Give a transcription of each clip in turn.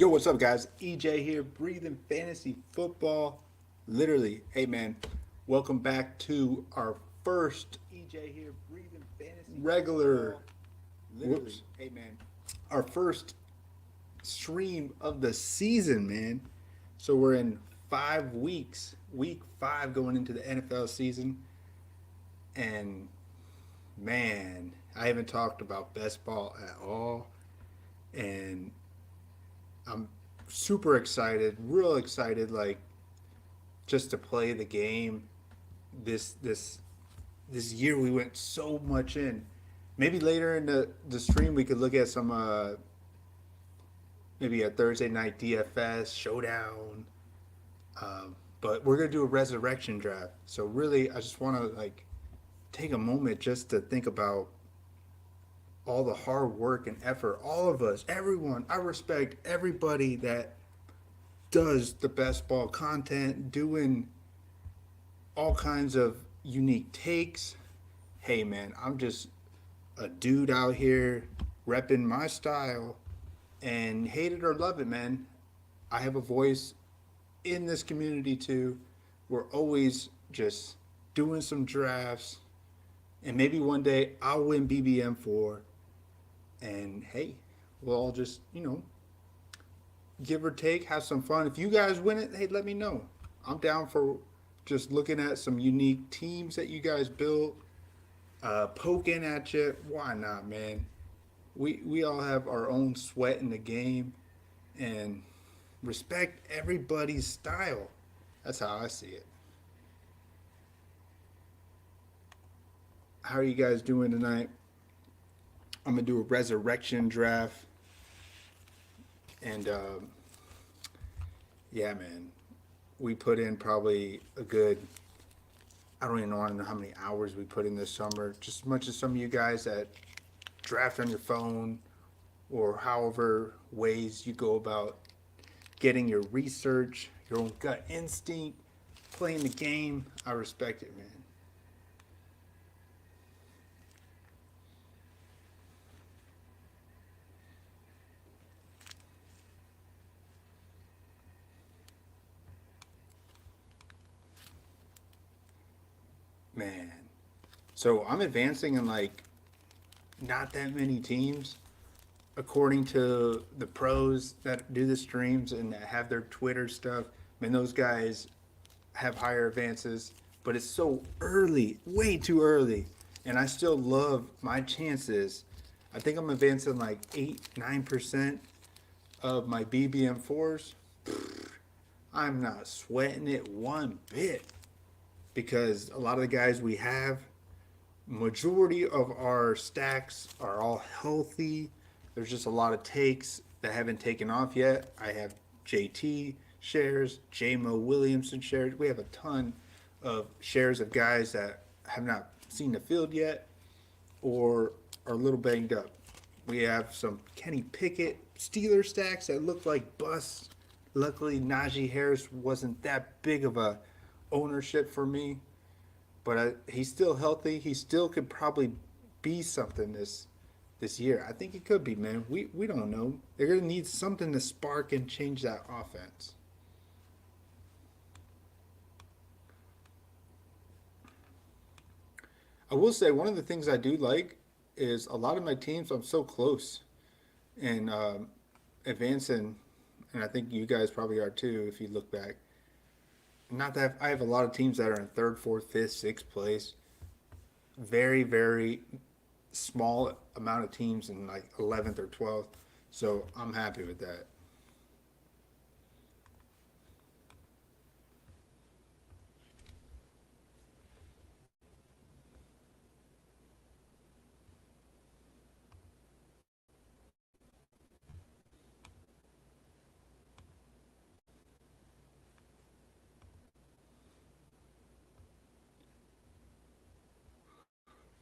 Yo, what's up, guys? EJ here, breathing fantasy football. Literally, hey man, welcome back to our first EJ here, breathing fantasy regular, football. Literally, whoops, hey man. our first stream of the season, man. So we're in 5 weeks, week 5 going into the NFL season. And man, I haven't talked about best ball at all. And I'm super excited, real excited, like just to play the game. This year we went so much in. Maybe later in the stream we could look at some maybe a Thursday night DFS showdown. But we're gonna do a resurrection draft. So really, I just want to like take a moment just to think about all the hard work and effort, all of us, everyone. I respect everybody that does the best ball content, doing all kinds of unique takes. Hey man, I'm just a dude out here repping my style, and hate it or love it, man. I have a voice in this community too. We're always just doing some drafts, and maybe one day I'll win BBM4, and hey, we'll all just, give or take, have some fun. If you guys win it, hey, let me know. I'm down for just looking at some unique teams that you guys built, poking at you. Why not, man? We all have our own sweat in the game, and respect everybody's style. That's how I see it. How are you guys doing tonight? I'm gonna do a resurrection draft, and yeah, man, we put in probably a good. I don't even want to know how many hours we put in this summer. Just as much as some of you guys that draft on your phone or however ways you go about getting your research, your own gut instinct, playing the game. I respect it, man. Man. So I'm advancing in like not that many teams according to the pros that do the streams and that have their Twitter stuff. I mean, those guys have higher advances, but it's so early, way too early. And I still love my chances. I think I'm advancing like 8, 9% of my BBM4s. I'm not sweating it one bit because a lot of the guys we have, majority of our stacks are all healthy. There's just a lot of takes that haven't taken off yet. I have JT shares, JMO Williamson shares. We have a ton of shares of guys that have not seen the field yet or are a little banged up. We have some Kenny Pickett Steeler stacks that look like busts. Luckily, Najee Harris wasn't that big of a ownership for me, but he's still healthy. He still could probably be something this year. I think he could be, man. We don't know. They're gonna need something to spark and change that offense. I will say one of the things I do like is a lot of my teams. I'm so close and advancing, and I think you guys probably are too. If you look back, not that I have a lot of teams that are in third, fourth, fifth, sixth place. Very, very small amount of teams in like 11th or 12th. So I'm happy with that.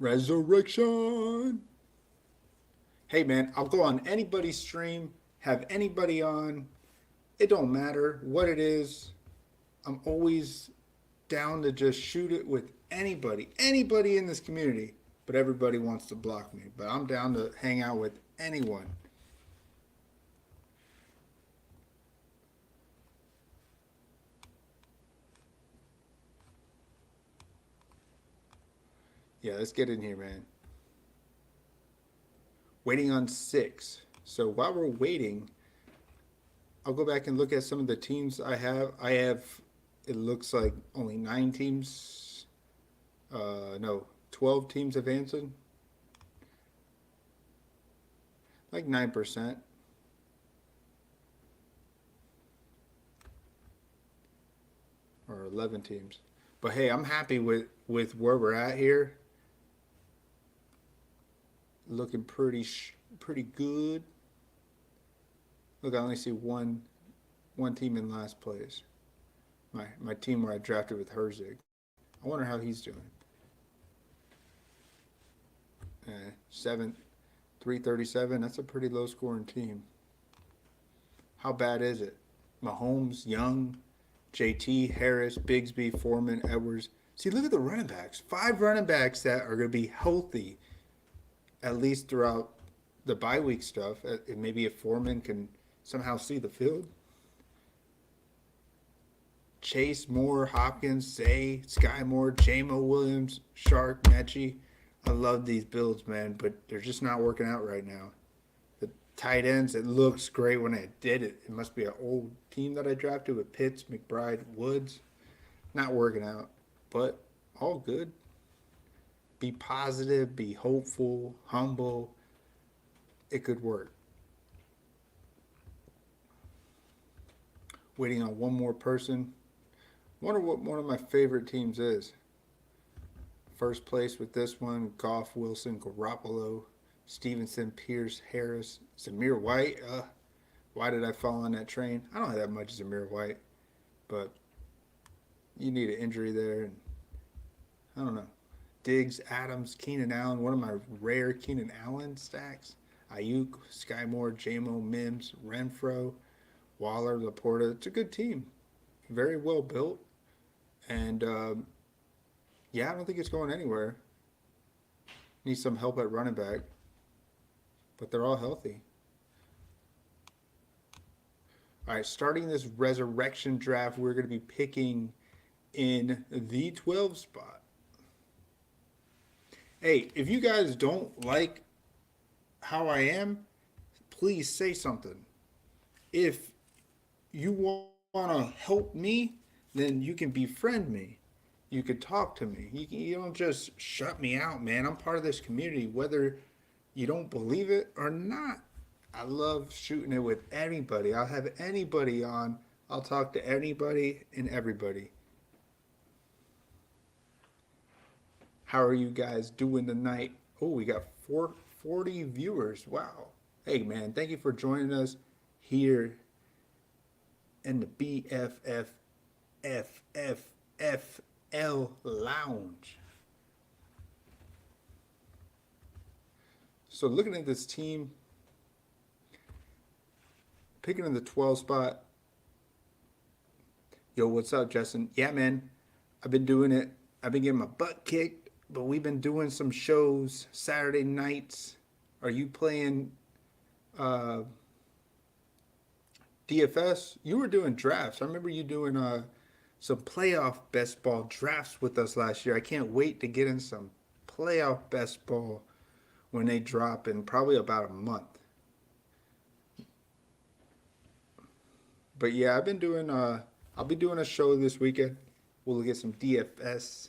Resurrection. Hey man, I'll go on anybody's stream, have anybody on. It don't matter what it is. I'm always down to just shoot it with anybody in this community. But everybody wants to block me. But I'm down to hang out with anyone. Yeah, let's get in here, man. Waiting on 6. So while we're waiting, I'll go back and look at some of the teams I have. It looks like only 9 teams. No, 12 teams advancing. Like 9%. Or 11 teams. But hey, I'm happy with where we're at here. Looking pretty good. Look, I only see one team in last place. My team where I drafted with Herzig. I wonder how he's doing. 7 337. That's a pretty low scoring team. How bad is it? Mahomes, Young, JT, Harris, Bigsby, Foreman, Edwards. See, look at the running backs. 5 running backs that are going to be healthy at least throughout the bye week stuff. Maybe if Foreman can somehow see the field. Chase, Moore, Hopkins, Zay, Sky Moore, Jamo Williams, Shark, Mechie. I love these builds, man, but they're just not working out right now. The tight ends, it looks great when I did it. It must be an old team that I drafted with Pitts, McBride, Woods. Not working out, but all good. Be positive, be hopeful, humble. It could work. Waiting on one more person. Wonder what one of my favorite teams is. First place with this one: Goff, Wilson, Garoppolo, Stevenson, Pierce, Harris, Zamir White. Why did I fall on that train? I don't have that much Zamir White, but you need an injury there, and I don't know. Diggs, Adams, Keenan Allen. One of my rare Keenan Allen stacks. Ayuk, Sky Moore, Jamo, Mims, Renfro, Waller, Laporta. It's a good team. Very well built. And yeah, I don't think it's going anywhere. Needs some help at running back. But they're all healthy. All right, starting this resurrection draft, we're going to be picking in the 12 spot. Hey, if you guys don't like how I am, please say something. If you want to help me, then you can befriend me. You could talk to me. You don't just shut me out, man. I'm part of this community, whether you don't believe it or not. I love shooting it with anybody. I'll have anybody on. I'll talk to anybody and everybody. How are you guys doing tonight? Oh, we got 40 viewers. Wow. Hey, man, thank you for joining us here in the BFFL Lounge. So looking at this team, picking in the 12 spot. Yo, what's up, Justin? Yeah, man, I've been doing it. I've been getting my butt kicked, but we've been doing some shows Saturday nights. Are you playing DFS? You were doing drafts. I remember you doing some playoff best ball drafts with us last year. I can't wait to get in some playoff best ball when they drop in probably about a month. But yeah, I'll be doing a show this weekend. We'll get some DFS,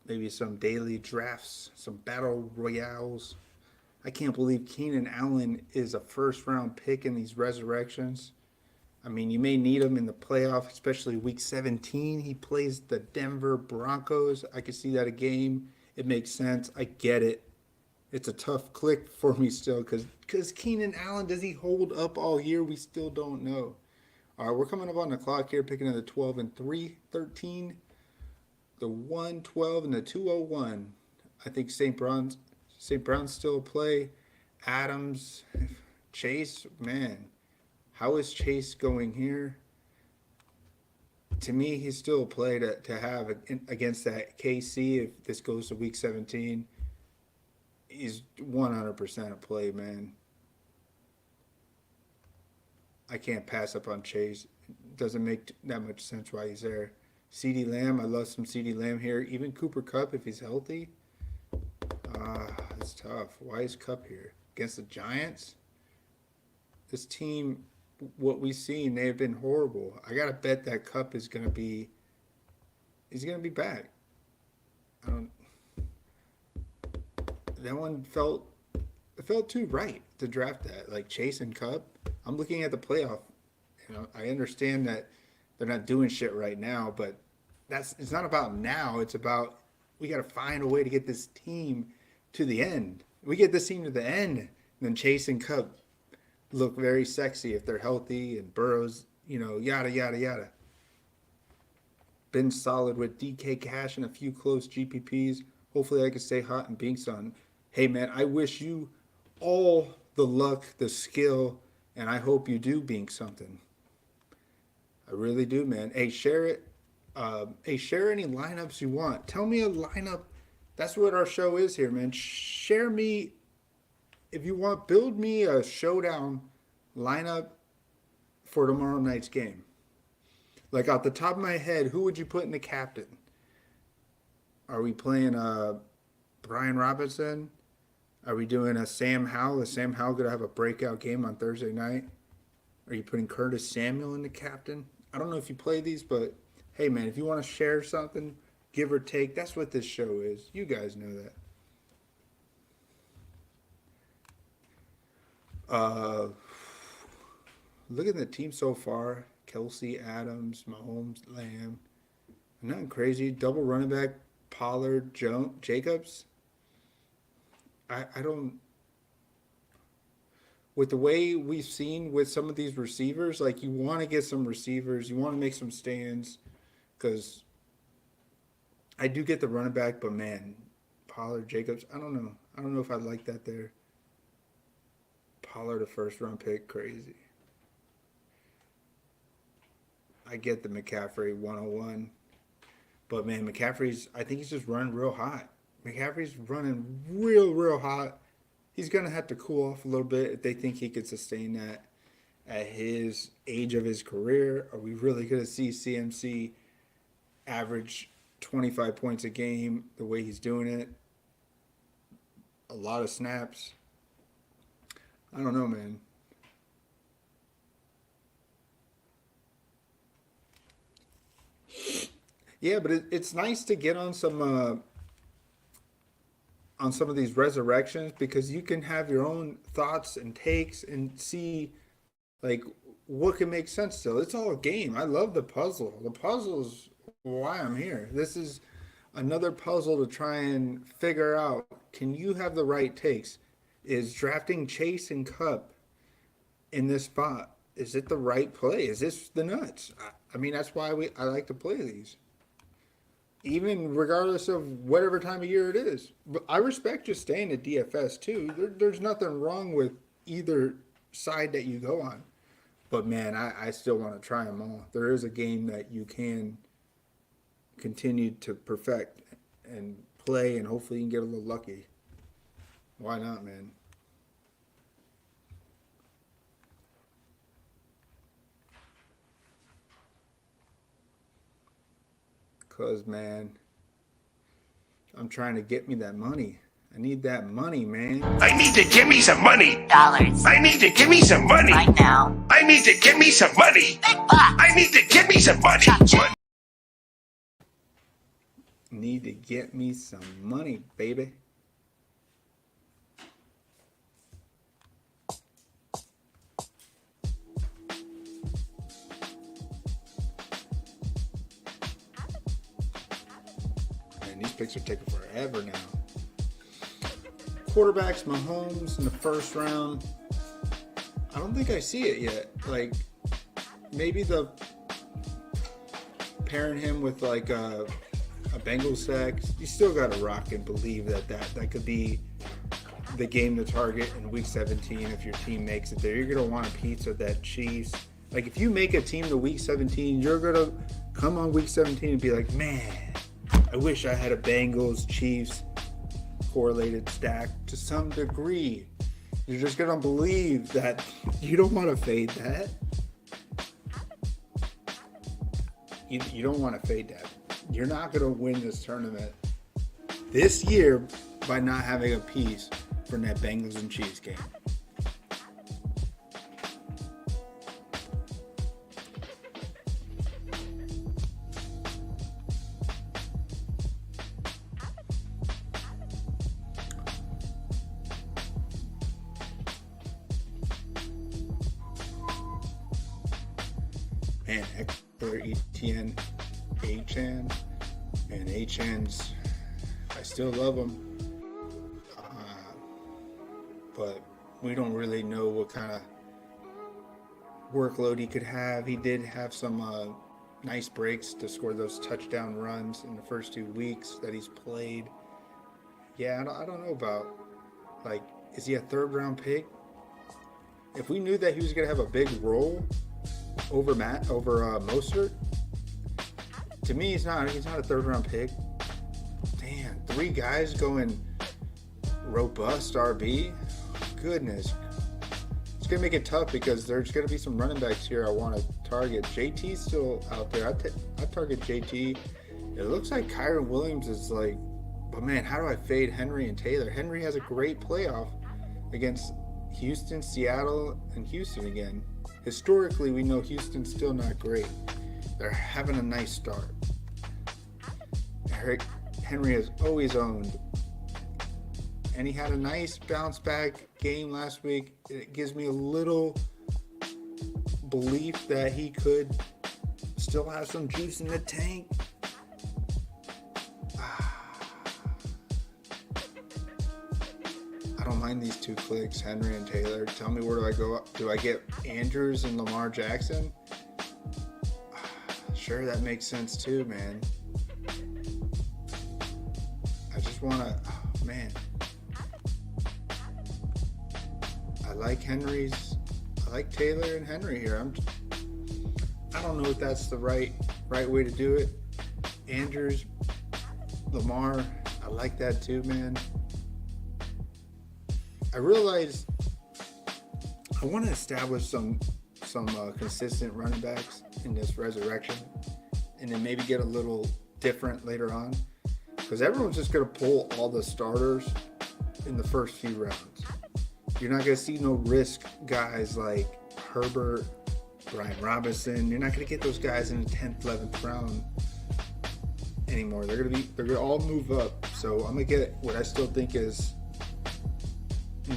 maybe some daily drafts, some battle royales. I can't believe Keenan Allen is a first round pick in these resurrections. I mean, you may need him in the playoff, especially week 17. He plays the Denver Broncos. I can see that a game. It makes sense. I get it. It's a tough click for me still because Keenan Allen, does he hold up all year? We still don't know. All right, we're coming up on the clock here, picking in the 12 and 3, 13, the 1, 12, and the 201. I think St. Brown's still a play. Adams, Chase, man, how is Chase going here? To me, he's still a play to have against that KC if this goes to week 17. He's 100% a play, man. I can't pass up on Chase. It doesn't make that much sense why he's there. CeeDee Lamb, I love some CeeDee Lamb here. Even Cooper Kupp if he's healthy. It's tough. Why is Kupp here? Against the Giants? This team, what we've seen, they have been horrible. I gotta bet that Kupp is gonna be he's gonna be back. I don't that one felt it felt too right to draft that. Like Chase and Kupp. I'm looking at the playoff. I understand that they're not doing shit right now, but it's not about now. It's about we got to find a way to get this team to the end. We get this team to the end, and then Chase and Kupp look very sexy if they're healthy, and Burrow's, yada yada yada. Been solid with DK Cash and a few close GPPs. Hopefully, I can stay hot and Binks on. Hey man, I wish you all the luck, the skill, and I hope you do Binks something. I really do, man. Hey, share it. Share any lineups you want. Tell me a lineup. That's what our show is here, man. Share me, if you want, build me a showdown lineup for tomorrow night's game. Like, off the top of my head, who would you put in the captain? Are we playing Brian Robinson? Are we doing a Sam Howell? Is Sam Howell going to have a breakout game on Thursday night? Are you putting Curtis Samuel in the captain? I don't know if you play these, but hey, man, if you want to share something, give or take, that's what this show is. You guys know that. Look at the team so far. Kelsey, Adams, Mahomes, Lamb. Nothing crazy. Double running back, Pollard, Jacobs. I don't... With the way we've seen with some of these receivers, like, you want to get some receivers. You want to make some stands. Because I do get the running back, but, man, Pollard, Jacobs, I don't know. I don't know if I'd like that there. Pollard, a first-round pick, crazy. I get the McCaffrey 101. But, man, I think he's just running real hot. McCaffrey's running real hot. He's going to have to cool off a little bit if they think he could sustain that at his age of his career. Are we really going to see CMC average 25 points a game the way he's doing it? A lot of snaps. I don't know, man. Yeah, but it's nice to get on some of these resurrections, because you can have your own thoughts and takes and see, like, what can make sense still. It's all a game. I love the puzzle. The puzzle is why I'm here. This is another puzzle to try and figure out, can you have the right takes? Is drafting Chase and Kupp in this spot, is it the right play? Is this the nuts? I mean, that's why I like to play these. Even regardless of whatever time of year it is. But I respect just staying at DFS too. There's nothing wrong with either side that you go on. But man, I still want to try them all. There is a game that you can continue to perfect and play, and hopefully you can get a little lucky. Why not, man? Because, man, I'm trying to get me that money. I need that money, man. I need to give me some money. Dollars. I need to give me some money. Right now. I need to give me some money. Big bucks. I need to give me some money. Gotcha. Need to get me some money, baby. Man, these picks are taking forever now. Quarterbacks, Mahomes in the first round. I don't think I see it yet. Like, maybe the pairing him with like a Bengals sack. You still got to rock and believe that could be the game to target in week 17 if your team makes it there. You're going to want a piece of that Chiefs. Like, if you make a team to week 17, you're going to come on week 17 and be like, man, I wish I had a Bengals Chiefs correlated stack to some degree. You're just going to believe that. You don't want to fade that. you don't want to fade that. You're not going to win this tournament this year by not having a piece from that Bengals and Chiefs game. Man, Eckler, Etienne, Achan, and Achan's, I still love him. But we don't really know what kind of workload he could have. He did have some nice breaks to score those touchdown runs in the first 2 weeks that he's played. Yeah, I don't know about, like, is he a third-round pick? If we knew that he was going to have a big role over Mostert, to me, he's not a third-round pick. Damn, 3 guys going robust RB. Goodness, it's gonna make it tough because there's gonna be some running backs here I want to target. JT's still out there. I target JT. It looks like Kyron Williams is like, but man, how do I fade Henry and Taylor? Henry has a great playoff against Houston, Seattle, and Houston again. Historically, we know Houston's still not great. They're having a nice start. Henry has always owned. And he had a nice bounce back game last week. It gives me a little belief that he could still have some juice in the tank. I don't mind these 2 clicks, Henry and Taylor. Tell me, where do I go? Do I get Andrews and Lamar Jackson? Sure, that makes sense too, man. I just want to, man. I like Taylor and Henry here. I don't know if that's the right way to do it. Andrews, Lamar, I like that too, man. I realize I want to establish some consistent running backs in this resurrection, and then maybe get a little different later on, because everyone's just going to pull all the starters in the first few rounds. You're not going to see no risk guys like Herbert, Brian Robinson. You're not going to get those guys in the 10th, 11th round anymore. They're going to all move up. So I'm going to get what I still think is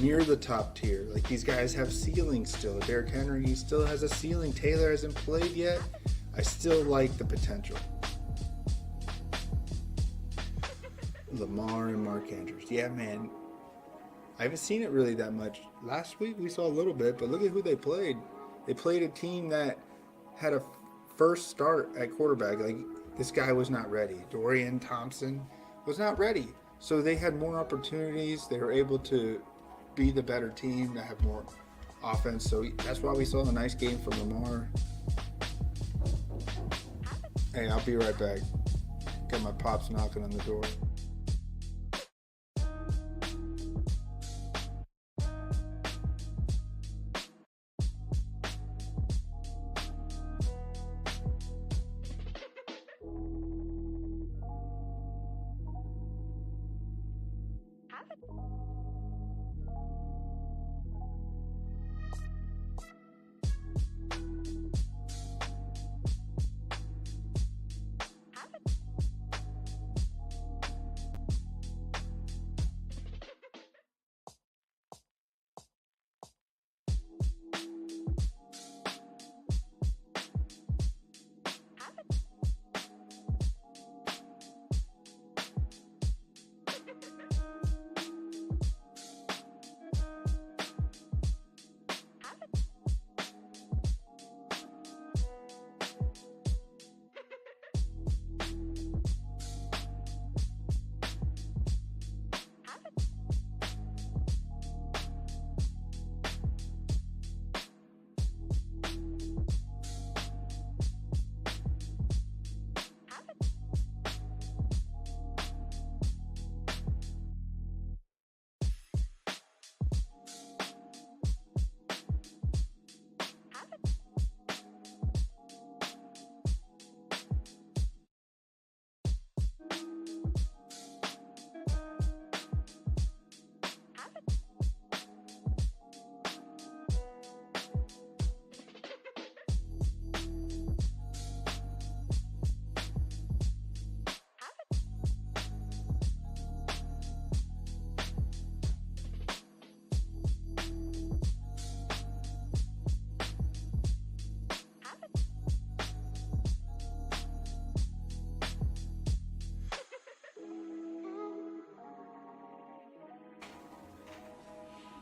near the top tier. Like, these guys have ceilings still. Derrick Henry, he still has a ceiling. Taylor hasn't played yet. I still like the potential. Lamar and Mark Andrews. Yeah, man. I haven't seen it really that much. Last week we saw a little bit, but look at who they played. They played a team that had a first start at quarterback. Like, this guy was not ready. Dorian Thompson was not ready. So they had more opportunities. They were able to be the better team, to have more offense. So that's why we saw a nice game from Lamar. Hey, I'll be right back. Got my pops knocking on the door.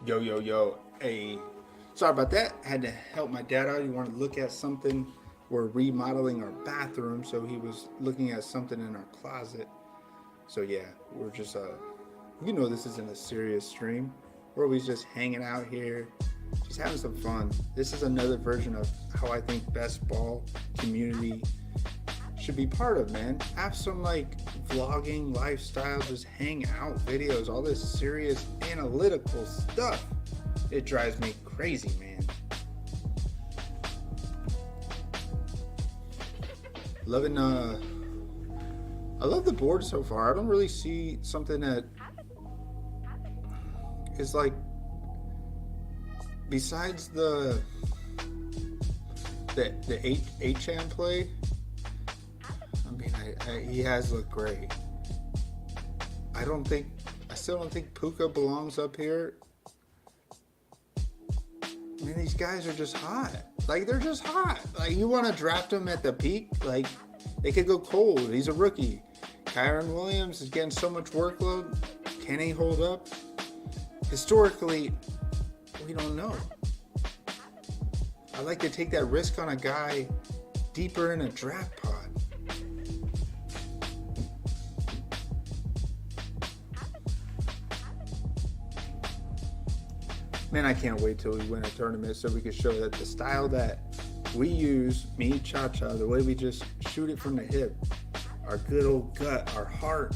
Yo, yo, yo. Hey, sorry about that. Had to help my dad out. He wanted to look at something. We're remodeling our bathroom, so he was looking at something in our closet. So yeah, we're just this isn't a serious stream. We're always just hanging out here, just having some fun. This is another version of how I think best ball community should be part of, man. Have some like vlogging lifestyle, just hang out videos, all this serious analytical stuff. It drives me crazy, man. Loving I love the board so far. I don't really see something that is like, besides the 8chan play. I mean, he has looked great. I still don't think Puka belongs up here. I mean, these guys are just hot. Like, they're just hot. Like, you want to draft them at the peak? Like, they could go cold. He's a rookie. Kyron Williams is getting so much workload. Can he hold up? Historically, we don't know. I like to take that risk on a guy deeper in a draft pod. Man, I can't wait till we win a tournament so we can show that the style that we use, me, Cha-Cha, the way we just shoot it from the hip, our good old gut, our heart,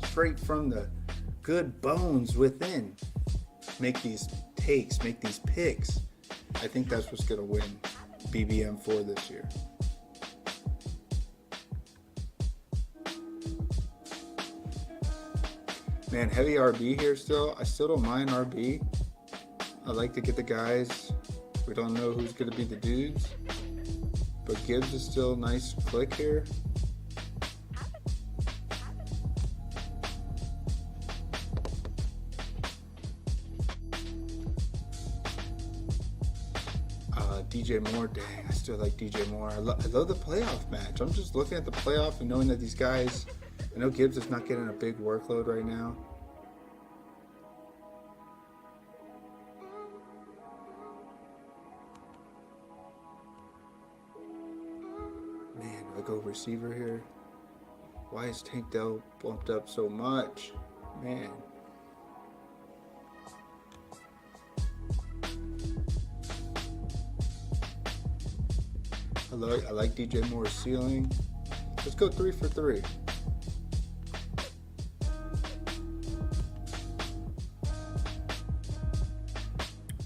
straight from the good bones within, make these takes, make these picks. I think that's what's going to win BBM4 this year. Man, heavy RB here still. I still don't mind RB. I like to get the guys. We don't know who's going to be the dudes. But Gibbs is still a nice click here. DJ Moore, dang, I still like DJ Moore. I love the playoff match. I'm just looking at the playoff and knowing that these guys, I know Gibbs is not getting a big workload right now. Man, I go receiver here. Why is Tank Dell bumped up so much? Man. I like DJ Moore's ceiling. Let's go 3 for 3.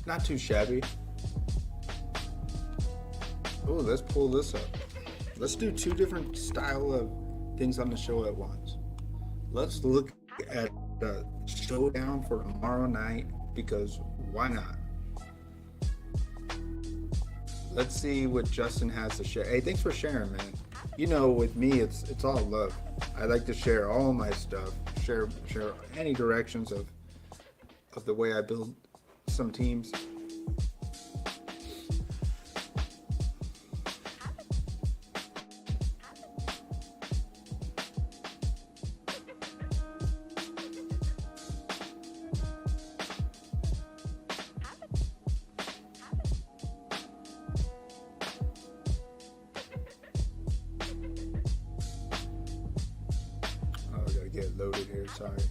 Not too shabby. Oh, let's pull this up. Let's do 2 different style of things on the show at once. Let's look at the showdown for tomorrow night, because why not? Let's see what Justin has to share. Hey, thanks for sharing, man. You know, with me, it's all love. I like to share all my stuff, share any directions of the way I build some teams. Get loaded here, sorry.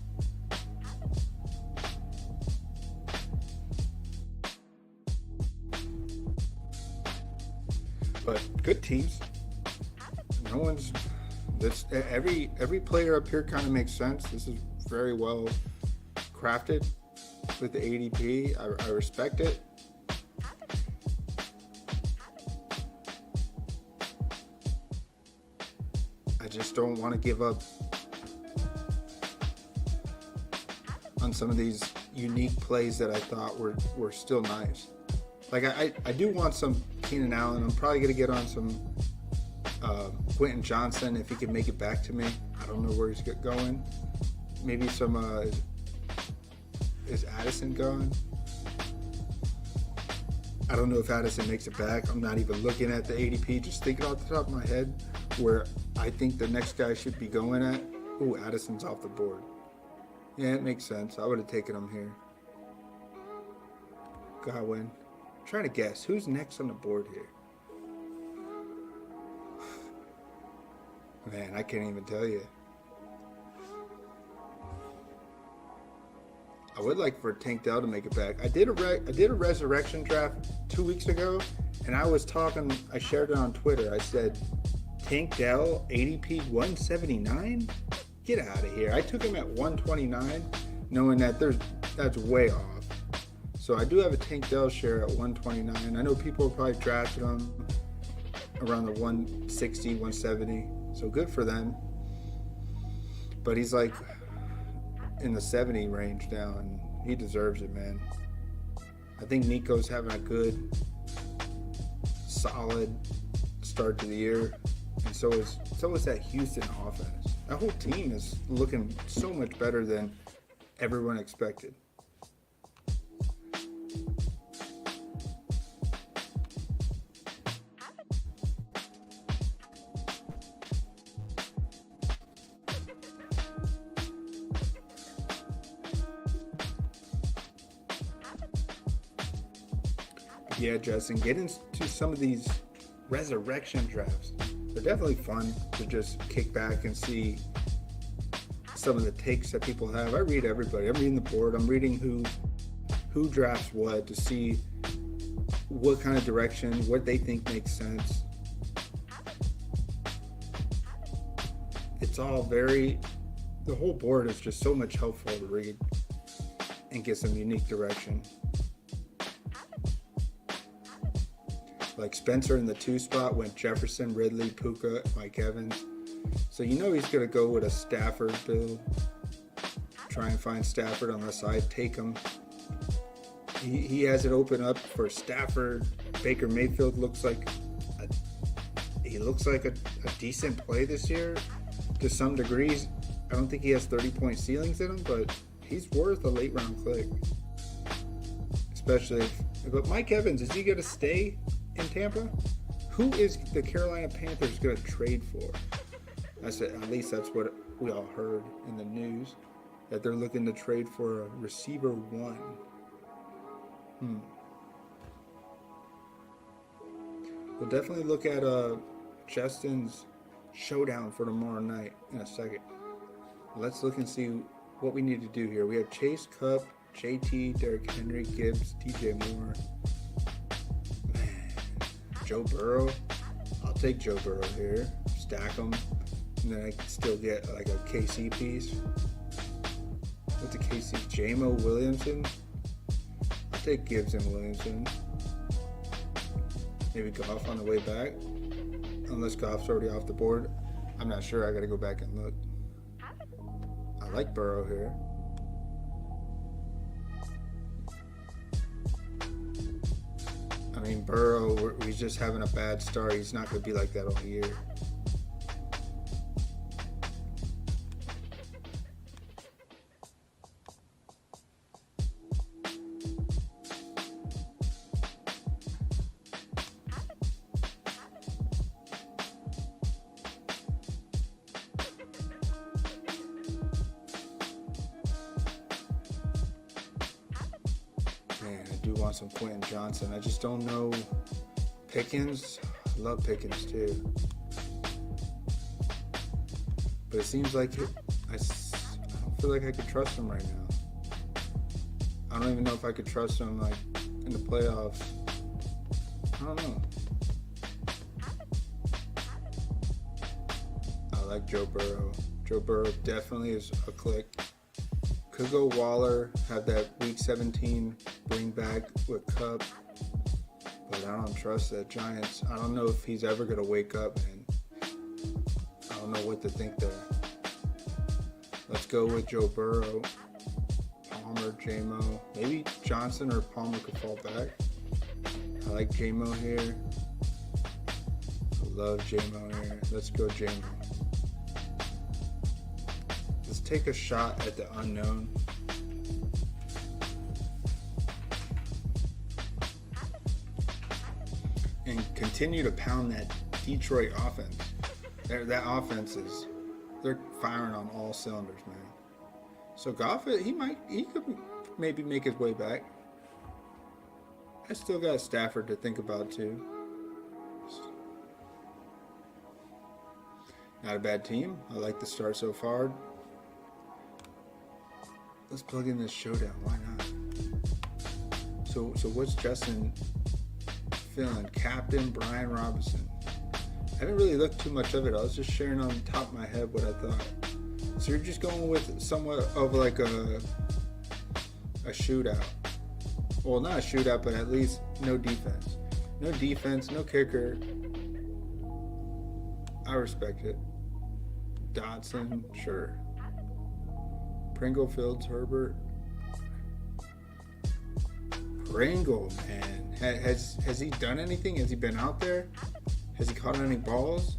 But good teams. No one's every player up here kind of makes sense. This is very well crafted with the ADP. I respect it. I just don't want to give up on some of these unique plays that I thought were still nice. Like I do want some Keenan Allen. I'm probably gonna get on some Quentin Johnson if he can make it back to me. I don't know where he's going. Maybe some is Addison gone? I don't know if Addison makes it back. I'm not even looking at the ADP, just thinking off the top of my head where I think the next guy should be going at. Ooh, Addison's off the board. Yeah, it makes sense. I would have taken him here. Godwin. I'm trying to guess who's next on the board here. Man, I can't even tell you. I would like for Tank Dell to make it back. I did a resurrection draft 2 weeks ago, and I was talking. I shared it on Twitter. I said, Tank Dell ADP 179. Get out of here! I took him at 129, knowing that that's way off. So I do have a Tank Dell share at 129. I know people are probably drafting him around the 160, 170. So good for them. But he's like in the 70 range now, and he deserves it, man. I think Nico's having a good, solid start to the year, and so is that Houston offense. That whole team is looking so much better than everyone expected. Yeah, Justin, get into some of these resurrection drafts. They're definitely fun to just kick back and see some of the takes that people have. I read everybody. I'm reading the board. I'm reading who drafts what to see what kind of direction, what they think makes sense. It's all the whole board is just so much helpful to read and get some unique direction. Like Spencer in the 2 spot went Jefferson, Ridley, Puka, Mike Evans. So you know he's going to go with a Stafford build. Try and find Stafford on the side. Take him. He has it open up for Stafford. Baker Mayfield looks like a decent play this year to some degrees. I don't think he has 30-point ceilings in him, but he's worth a late round click. Especially but Mike Evans, is he going to stay in Tampa? Who is the Carolina Panthers going to trade for? At least that's what we all heard in the news, that they're looking to trade for a receiver 1. We'll definitely look at Justin's showdown for tomorrow night in a second. Let's look and see what we need to do here. We have Chase, Cup, JT, Derrick Henry, Gibbs, DJ Moore. Joe Burrow. I'll take Joe Burrow here. Stack him. And then I can still get like a KC piece. What's a KC? J-Mo Williamson. I'll take Gibbs and Williamson. Maybe Goff on the way back. Unless Goff's already off the board. I'm not sure. I got to go back and look. I like Burrow here. I mean, Burrow, he's just having a bad start. He's not going to be like that all year. Man, I do want some Quentin Johnson. I just don't know. Pickens, I love Pickens too. But it seems like I don't feel like I could trust him right now. I don't even know if I could trust him like in the playoffs. I don't know. I like Joe Burrow. Joe Burrow definitely is a click. Could go Waller, have that week 17 bring back with Cup. But I don't trust that Giants. I don't know if he's ever going to wake up, and I don't know what to think there. Let's go with Joe Burrow, Palmer, J-Mo. Maybe Johnson or Palmer could fall back. I like J-Mo here. I love J-Mo here. Let's go J-Mo. Let's take a shot at the unknown. And continue to pound that Detroit offense. That offense they're firing on all cylinders, man. So Goff, he could maybe make his way back. I still got Stafford to think about too. Not a bad team. I like the start so far. Let's plug in this showdown. Why not? So what's Justin feeling? Captain Brian Robinson. I haven't really looked too much of it. I was just sharing on the top of my head what I thought. So you're just going with somewhat of like a shootout. Well, not a shootout, but at least no defense. No defense, no kicker. I respect it. Dotson, sure. Pringle, Fields, Herbert. Pringle, man. Has he done anything? Has he been out there? Has he caught any balls?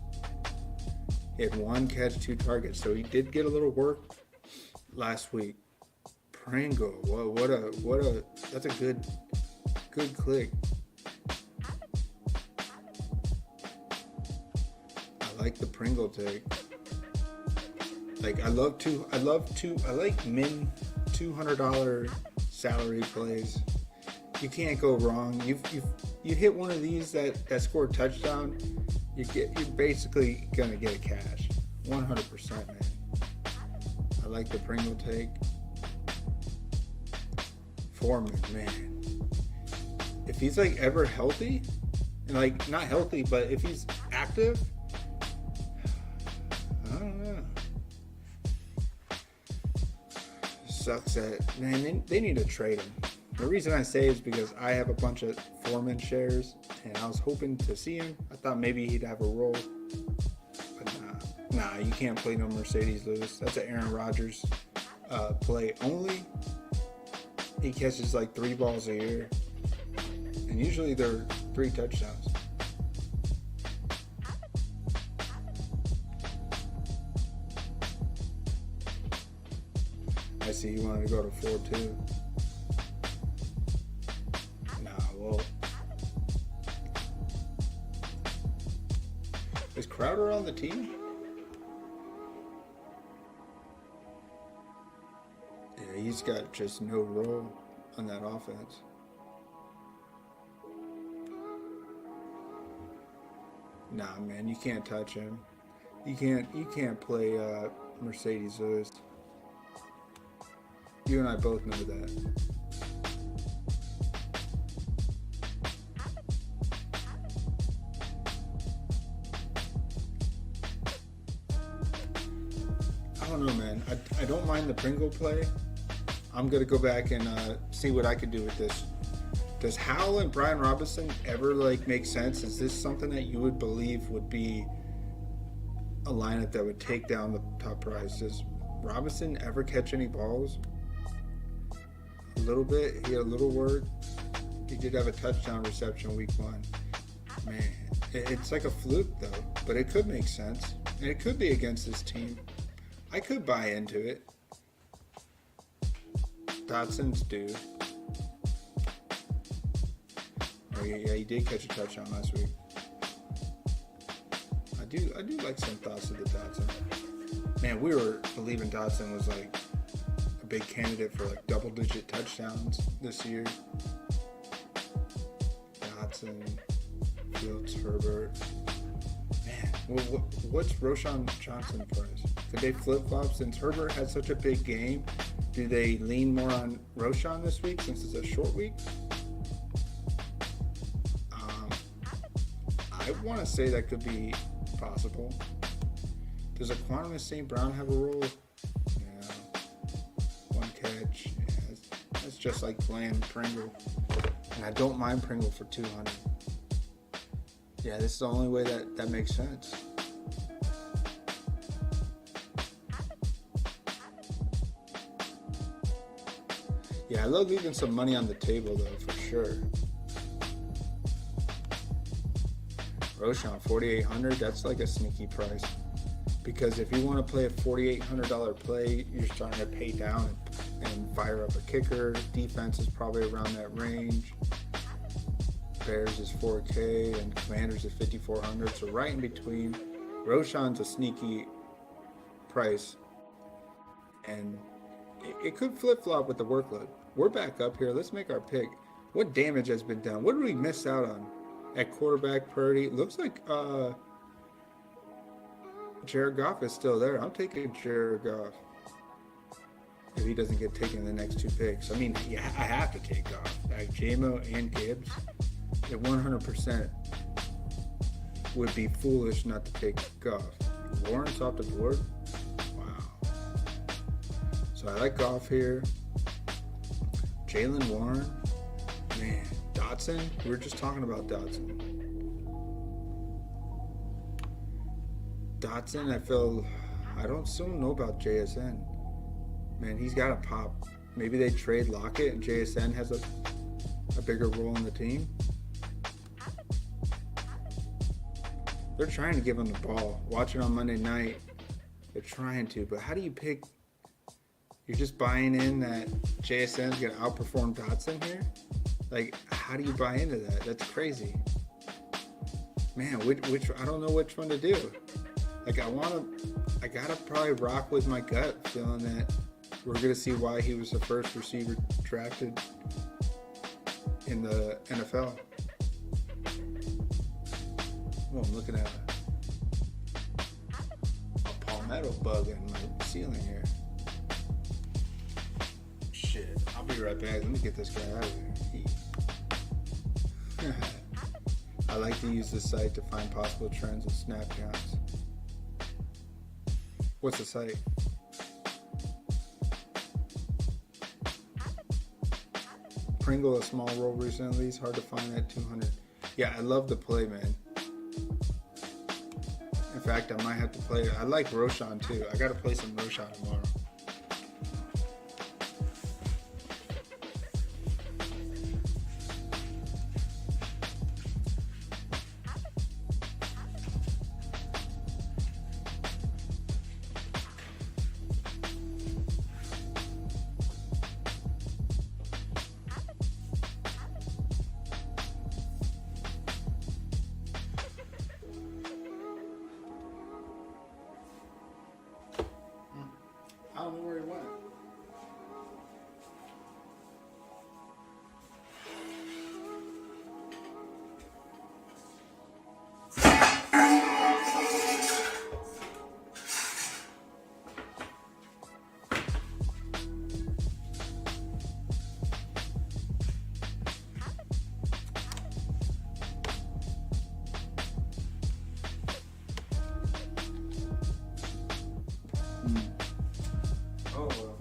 He had 1 catch, 2 targets, so he did get a little work last week. Pringle, what a that's a good click. I like the Pringle take. Like I like min $200 salary plays. You can't go wrong. You hit one of these that score a touchdown, you're basically gonna get a cash. 100%, man. I like the Pringle take. Foreman, man. If he's like ever healthy, and like not healthy, but if he's active, I don't know. Sucks that, man, they need to trade him. The reason I say is because I have a bunch of Foreman shares, and I was hoping to see him. I thought maybe he'd have a role, but nah, you can't play no Mercedes Lewis. That's an Aaron Rodgers play only. He catches like 3 balls a year, and usually they're 3 touchdowns. I see you wanted to go to 4 too. Nah, well, is Crowder on the team? Yeah, he's got just no role on that offense. Nah, man, you can't touch him. You can't play Mercedes Lewis. You and I both know that. I don't know, man. I don't mind the Pringle play. I'm going to go back and see what I could do with this. Does Howell and Brian Robinson ever like make sense? Is this something that you would believe would be a lineup that would take down the top prize? Does Robinson ever catch any balls? A little bit. He had a little work. He did have a touchdown reception week 1. Man, it's like a fluke though, but it could make sense. And it could be against this team. I could buy into it. Dotson's due. Oh yeah, he did catch a touchdown last week. I do like some thoughts of the Dotson. Man, we were believing Dotson was like a big candidate for like double-digit touchdowns this year. Dotson, Fields, Herbert. Man, what's Roschon Johnson price? Could they flip-flop since Herbert had such a big game? Do they lean more on Roschon this week since it's a short week? I want to say that could be possible. Does Equanimous St. Brown have a role? Yeah. 1 catch. Yeah, that's just like playing Pringle. And I don't mind Pringle for 200. Yeah, this is the only way that makes sense. Yeah, I love leaving some money on the table though, for sure. Roschon, 4,800. That's like a sneaky price. Because if you want to play a $4,800 play, you're starting to pay down and fire up a kicker. Defense is probably around that range. Bears is 4K and Commanders is 5,400. So right in between. Roschon's a sneaky price. And it could flip-flop with the workload. We're back up here. Let's make our pick. What damage has been done? What did we miss out on? At quarterback, Purdy. Looks like Jared Goff is still there. I'm taking Jared Goff. If he doesn't get taken in the next 2 picks. I mean, yeah, I have to take Goff. Like JMO and Gibbs, it 100% would be foolish not to take Goff. Lawrence off the board? Wow. So I like Goff here. Jalen Warren. Man, Dotson? We were just talking about Dotson. I still don't know about JSN. Man, he's got to pop. Maybe they trade Lockett and JSN has a bigger role in the team. They're trying to give him the ball. Watch it on Monday night. They're trying to, but how do you pick? You're just buying in that JSN's going to outperform Dotson here? Like, how do you buy into that? That's crazy. Man, which I don't know which one to do. Like, I gotta probably rock with my gut, feeling that we're gonna see why he was the first receiver drafted in the NFL. Well, I'm looking at a palmetto bug in my ceiling here. Shit, I'll be right back. Let me get this guy out of here. I like to use this site to find possible trends and snap counts. What's the site? Pringle, a small role recently. It's hard to find at 200. Yeah, I love the play, man. In fact, I might have to play. I like Roshan too. I gotta play some Roshan tomorrow. I don't know where he went. Oh, well.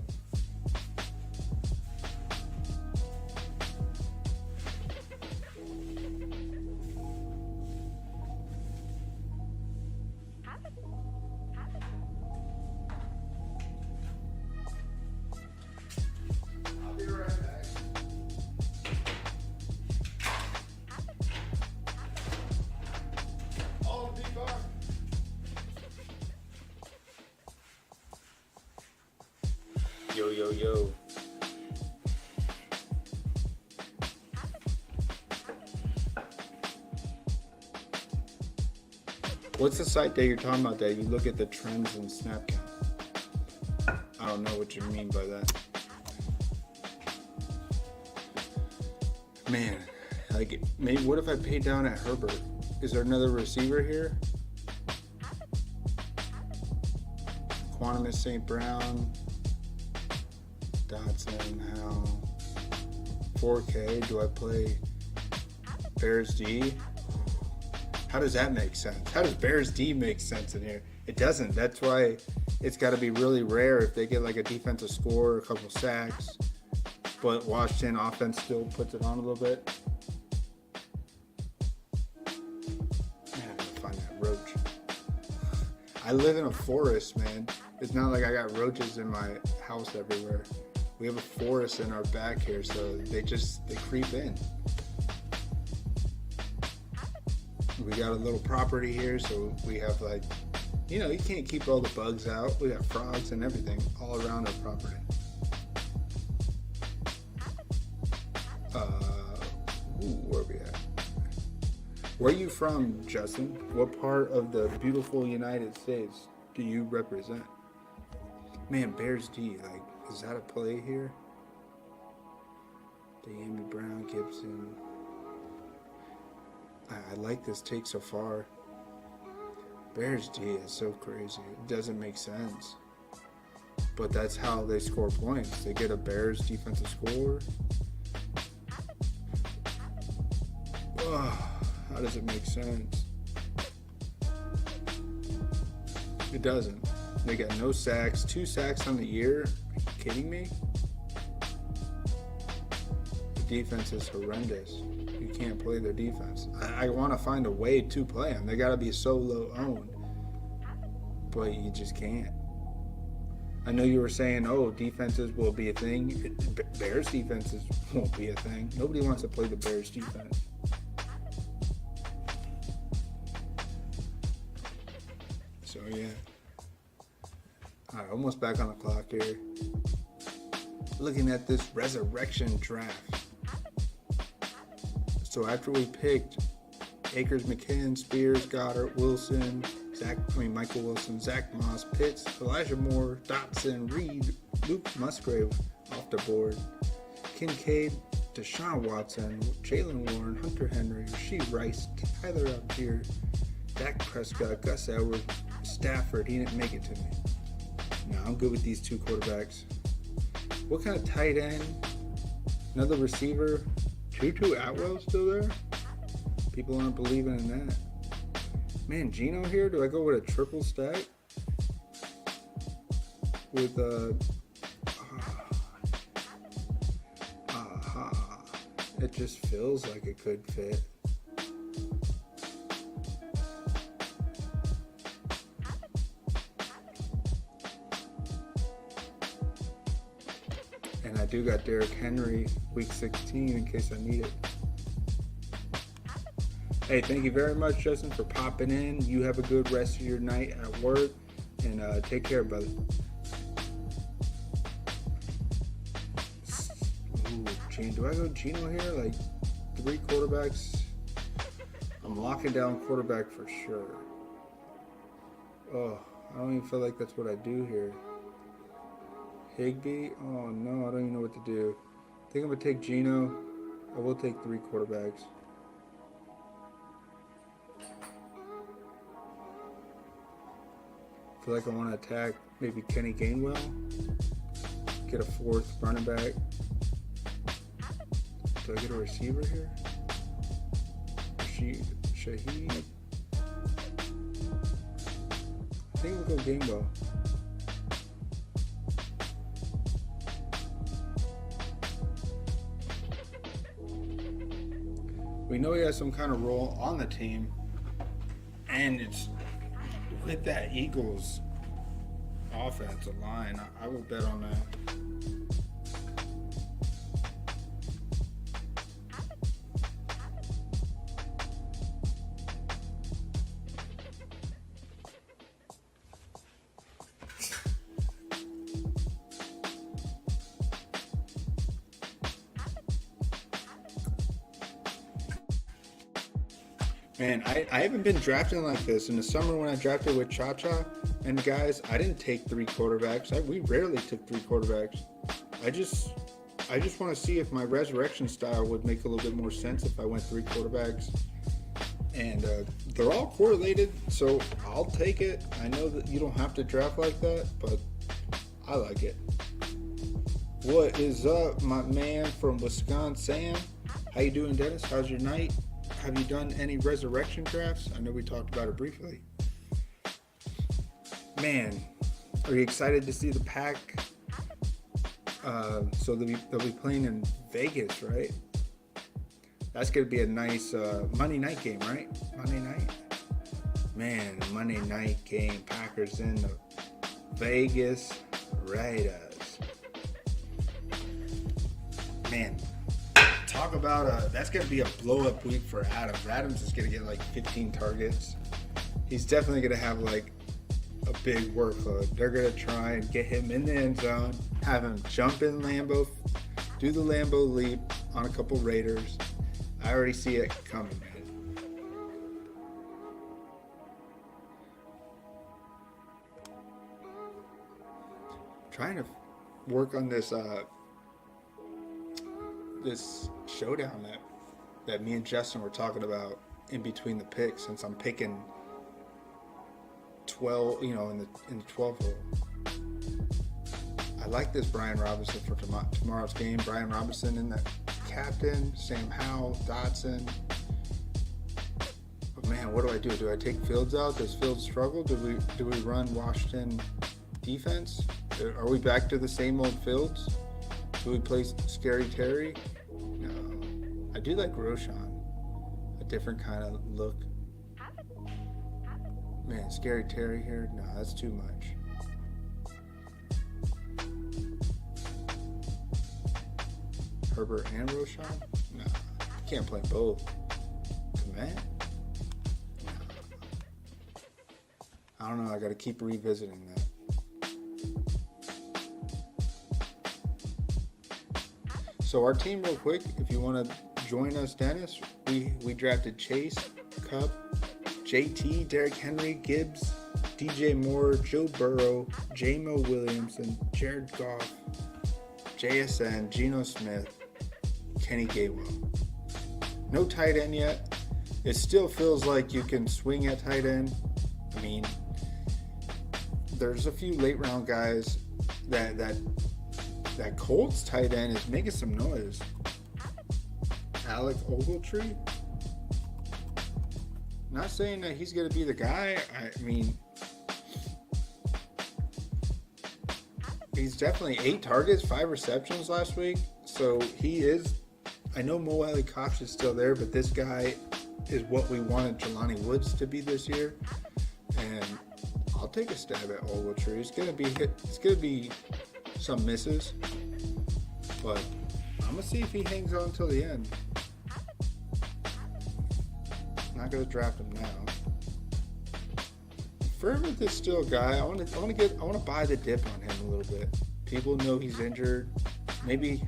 I'll be right back. All the people. Yo, yo, yo. What's the site that you're talking about that you look at the trends and snap count? I don't know what you mean by that. Man, like, maybe what if I paid down at Herbert? Is there another receiver here? Quantum St. Brown. Dotson, how? 4K, do I play Bears D? How does that make sense? How does Bears D make sense in here? It doesn't. That's why it's got to be really rare if they get like a defensive score, a couple sacks, but Washington offense still puts it on a little bit. Man, I gotta find that roach. I live in a forest, man. It's not like I got roaches in my house everywhere. We have a forest in our back here, so they creep in. We got a little property here, so we have like, you can't keep all the bugs out. We got frogs and everything all around our property. Where are we at? Where are you from, Justin? What part of the beautiful United States do you represent? Man, Bears D, like, is that a play here? De'Ami Brown, Gibson. I like this take so far. Bears D is so crazy. It doesn't make sense. But that's how they score points. They get a Bears defensive score. Ugh, how does it make sense? It doesn't. They got no sacks. 2 sacks on the year. Are you kidding me? The defense is horrendous. You can't play their defense. I want to find a way to play them. They got to be so low owned. But you just can't. I know you were saying, oh, defenses will be a thing. Bears defenses won't be a thing. Nobody wants to play the Bears defense. So, yeah. All right, almost back on the clock here. Looking at this resurrection draft. So after we picked Akers, McKinnon, Spears, Goddard, Wilson, Michael Wilson, Zach Moss, Pitts, Elijah Moore, Dotson, Reed, Luke Musgrave off the board, Kincaid, Deshaun Watson, Jalen Warren, Hunter Henry, Rasheed Rice, Tyler Algier, Dak Prescott, Gus Edwards, Stafford. He didn't make it to me. No, I'm good with these 2 quarterbacks. What kind of tight end? Another receiver? Tutu Atwell still there? People aren't believing in that. Man, Geno here? Do I go with a triple stack? With it just feels like it could fit. And I do got Derrick Henry week 16 in case I need it. Hey, thank you very much, Justin, for popping in. You have a good rest of your night at work, and take care, brother. Ooh, Gene, do I go Geno here? Like 3 quarterbacks? I'm locking down quarterback for sure. Oh, I don't even feel like that's what I do here. Higbee? Oh no, I don't even know what to do. I think I'm gonna take Geno. I will take 3 quarterbacks. I feel like I want to attack maybe Kenny Gainwell. Get a 4th running back. Do I get a receiver here? Shaheed? I think we'll go Gainwell. We know he has some kind of role on the team, and it's with that Eagles offensive line. I will bet on that. Man, I haven't been drafting like this. In the summer when I drafted with Cha-Cha and the guys, I didn't take 3 quarterbacks. We rarely took 3 quarterbacks. I just want to see if my resurrection style would make a little bit more sense if I went 3 quarterbacks. And they're all correlated, so I'll take it. I know that you don't have to draft like that, but I like it. What is up, my man from Wisconsin? How you doing, Dennis? How's your night? Have you done any resurrection drafts? I know we talked about it briefly. Man, are you excited to see the pack? So they'll be playing in Vegas, right? That's going to be a nice Monday night game, right? Monday night? Man, Monday night game. Packers in the Vegas Raiders. Man, talk about that's going to be a blow-up week for Adams. Adams is going to get like 15 targets. He's definitely going to have like a big workload. They're going to try and get him in the end zone, have him jump in Lambeau, do the Lambeau leap on a couple Raiders. I already see it coming, man. Trying to work on this this showdown that me and Justin were talking about in between the picks, since I'm picking 12, in the 12 hole. I like this Brian Robinson for tomorrow's game. Brian Robinson in the captain, Sam Howell, Dotson. But man, what do I do? Do I take Fields out? Does Fields struggle? Do we run Washington defense? Are we back to the same old Fields? Do we play Scary Terry? No. I do like Roshan. A different kind of look. Man, Scary Terry here? No, that's too much. Herbert and Roshan? No. You can't play both. Command? No. I don't know. I got to keep revisiting that. So our team, real quick, if you want to join us, Dennis, we drafted Chase, Cup, JT, Derrick Henry, Gibbs, DJ Moore, Joe Burrow, J-Mo Williamson, Jared Goff, JSN, Geno Smith, Kenny Gainwell. No tight end yet. It still feels like you can swing at tight end. I mean, there's a few late round guys that Colts tight end is making some noise. Alec Ogletree. Not saying that he's going to be the guy. I mean, he's definitely 8 targets, 5 receptions last week. So he is. I know Mo Alley Cox is still there, but this guy is what we wanted Jelani Woods to be this year. And I'll take a stab at Ogletree. It's going to be hit. It's going to be some misses, but I'm gonna see if he hangs on until the end. Not gonna draft him now. Furman is still a guy. I want to buy the dip on him a little bit. People know he's injured. Maybe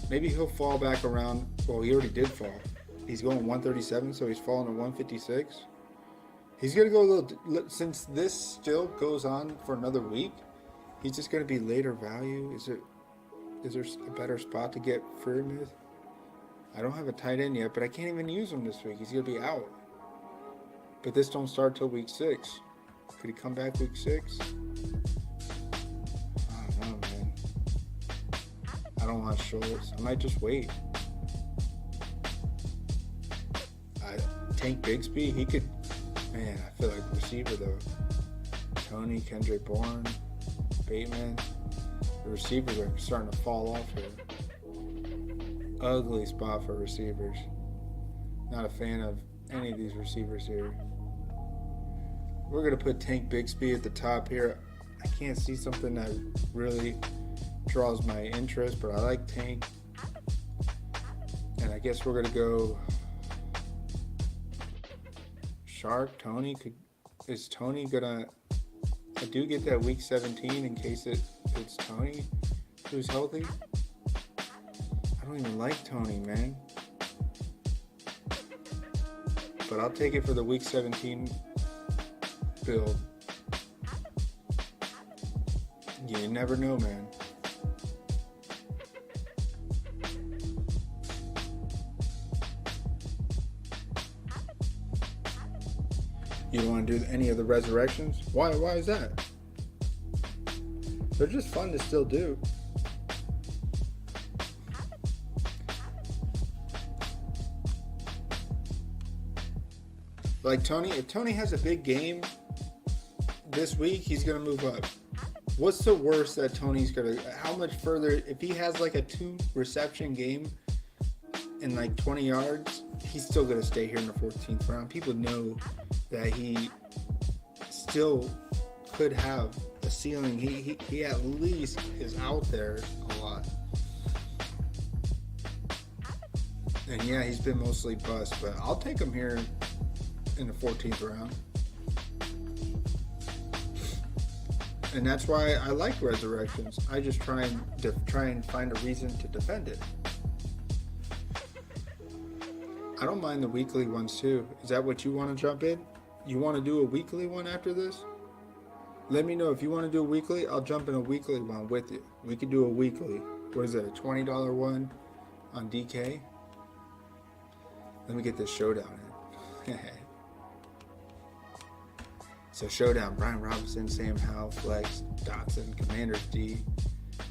he'll fall back around. Well, he already did fall. He's going 137, so he's falling to 156. He's gonna go a little. Since this still goes on for another week, he's just going to be later value. Is there a better spot to get Freiermuth? I don't have a tight end yet, but I can't even use him this week. He's going to be out. But this don't start till week 6. Could he come back week 6? I don't know, man. I don't want Schultz. I might just wait. Tank Bigsby, he could. Man, I feel like receiver though. Tony, Kendrick Bourne, Bateman. The receivers are starting to fall off here. Ugly spot for receivers. Not a fan of any of these receivers here. We're going to put Tank Bigsby at the top here. I can't see something that really draws my interest, but I like Tank. And I guess we're going to go Shark, Tony. Is Tony going to... I do get that week 17 in case it's Tony who's healthy. I don't even like Tony, man. But I'll take it for the week 17 build. You never know, man. You don't want to do any of the resurrections? Why is that? They're just fun to still do. Like Tony, if Tony has a big game this week, he's going to move up. What's the worst that Tony's going to... How much further... If he has like a 2 reception game and like 20 yards, he's still going to stay here in the 14th round. People know that he still could have a ceiling. He at least is out there a lot. And yeah, he's been mostly bust, but I'll take him here in the 14th round. And that's why I like resurrections. I just try and find a reason to defend it. I don't mind the weekly ones too. Is that what you want to jump in? You want to do a weekly one after this? Let me know if you want to do a weekly. I'll jump in a weekly one with you. We could do a weekly. What is it, a $20 one? on DK. Let me get this showdown in. So showdown, Brian Robinson, Sam Howell, Flex, Dotson, Commanders D.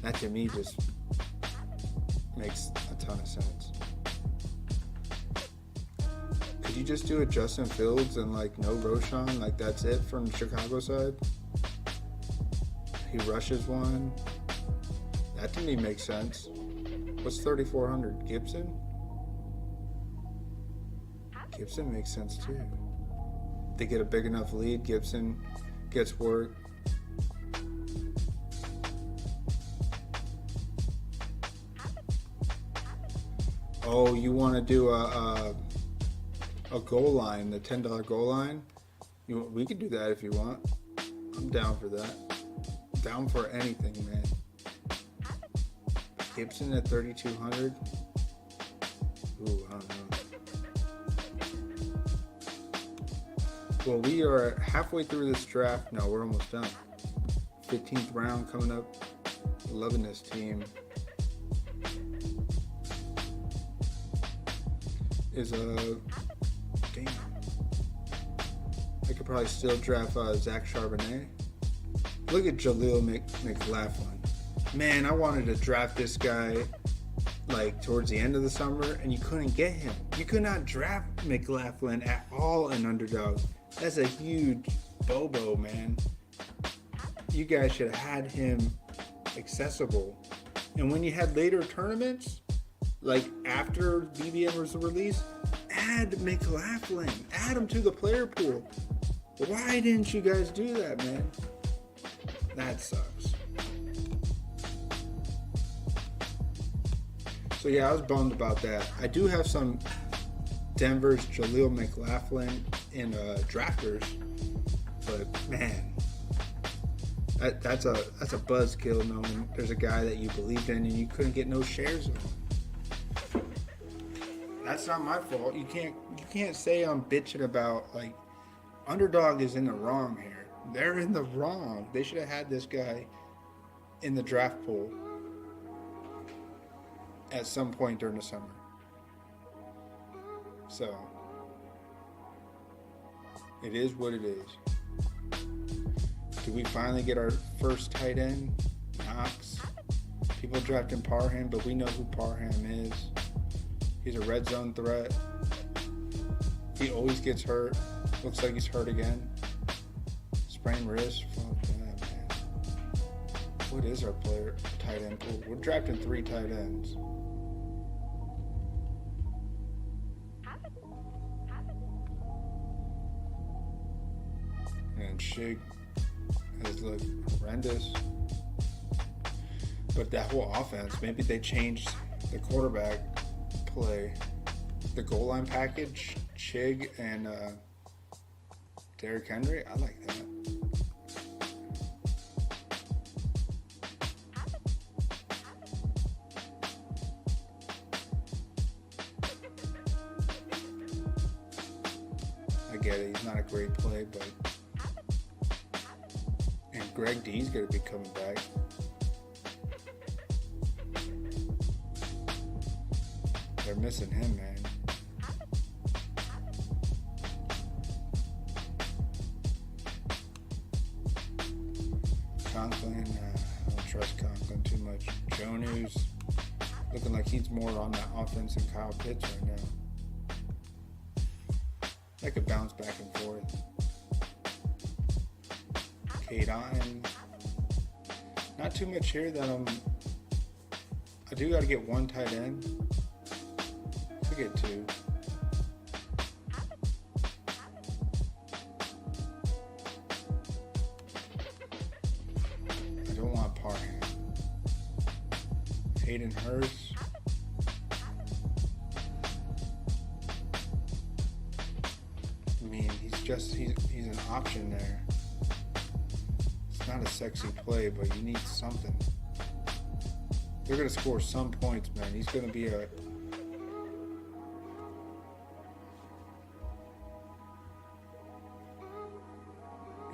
That to me just makes a ton of sense. Could you just do a Justin Fields and like no Roshan? Like that's it from the Chicago side? He rushes one. That to me makes sense. What's 3,400? Gibson? Gibson makes sense too. They get a big enough lead. Gibson gets work. Oh, you want to do a goal line, the $10 goal line? We can do that if you want. I'm down for that. Down for anything, man. Gibson at 3,200. Ooh, I don't know. Well, we are halfway through this draft. No, we're almost done. 15th round coming up. Loving this team. Is a damn. I could probably still draft Zach Charbonnet. Look at Jaleel McLaughlin. Man, I wanted to draft this guy like towards the end of the summer, and you couldn't get him. You could not draft McLaughlin at all in Underdog. That's a huge bobo, man. You guys should have had him accessible. And when you had later tournaments, like after BBM was released, add McLaughlin. Add him to the player pool. Why didn't you guys do that, man? That sucks. So yeah, I was bummed about that. I do have some Denver's Jaleel McLaughlin in drafters, but man, that's a buzzkill knowing there's a guy that you believed in and you couldn't get no shares of him. That's not my fault. You can't say I'm bitching about like Underdog is in the wrong here. They're in the wrong. They should have had this guy in the draft pool at some point during the summer. So it is what it is. Did we finally get our first tight end? Knox. People drafting Parham, but we know who Parham is. He's a red zone threat. He always gets hurt. Looks like he's hurt again. Sprained wrist. Fuck that, man. What is our player tight end pool? We're drafting 3 tight ends. And Shig has looked horrendous. But that whole offense, maybe they changed the quarterback play. The goal line package, Chig and Derrick Henry, I like that. I get it, he's not a great play, but and Greg D's gonna be coming back. They're missing him, man. Conklin, I don't trust Conklin too much. Jonu's looking like he's more on that offense than Kyle Pitts right now. That could bounce back and forth. Cade Otton. Not too much here that I do gotta get 1 tight end. Could get 2. I don't want Parham. Hayden Hurst. I mean, he's an option there. It's not a sexy play, but you need something. They're gonna score some points, man. He's gonna be a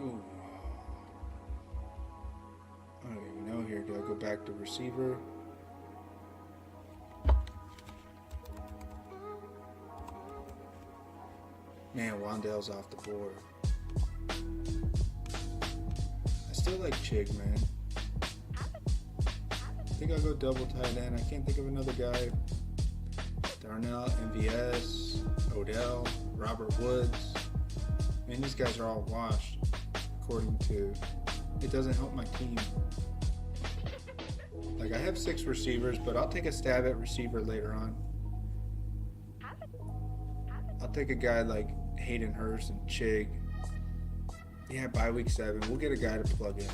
ooh. I don't even know here. Do I go back to receiver? Man, Wandale's off the board. I still like Chig, man. I think I'll go double tight end. I can't think of another guy. Darnell, MVS, Odell, Robert Woods. Man, these guys are all washed, according to. It doesn't help my team. Like, I have 6 receivers, but I'll take a stab at receiver later on. I'll take a guy like Hayden Hurst and Chig. Yeah, by week 7, we'll get a guy to plug in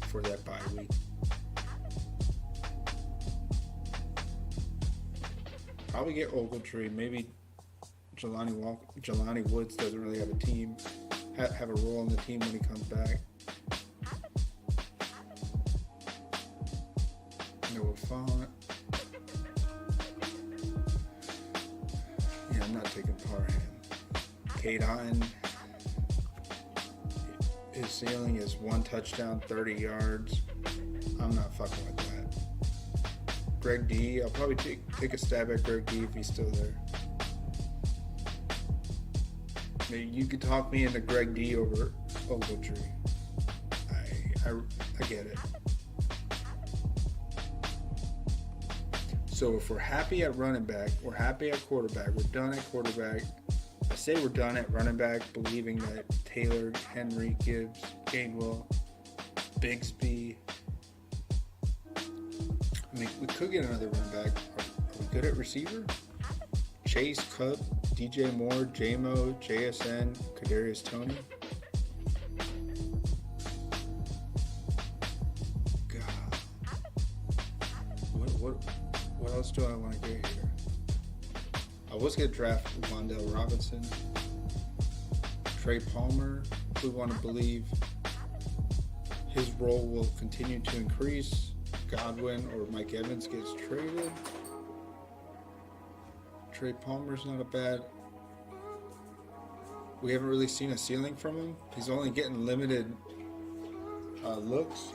for that bye week. Probably get Ogletree. Maybe Jelani Woods doesn't really have a team, have a role in the team when he comes back. Noah Font. Yeah, I'm not taking Parham. Cade Otton. His ceiling is 1 touchdown, 30 yards. I'm not fucking with that. Greg D. I'll probably take a stab at Greg D if he's still there. Maybe you could talk me into Greg D over Ogletree. I get it. So if we're happy at running back, we're happy at quarterback, we're done at quarterback. I say we're done at running back, believing that Taylor, Henry, Gibbs, Gainwell, Bigsby. I mean, we could get another running back. Are we good at receiver? Chase, Cup, DJ Moore, JMO, JSN, Kadarius Toney. God. What else do I want to get here? I was going to draft Wan'Dale Robinson, Trey Palmer. We want to believe his role will continue to increase. Godwin or Mike Evans gets traded. Trey Palmer's not a bad. We haven't really seen a ceiling from him. He's only getting limited looks.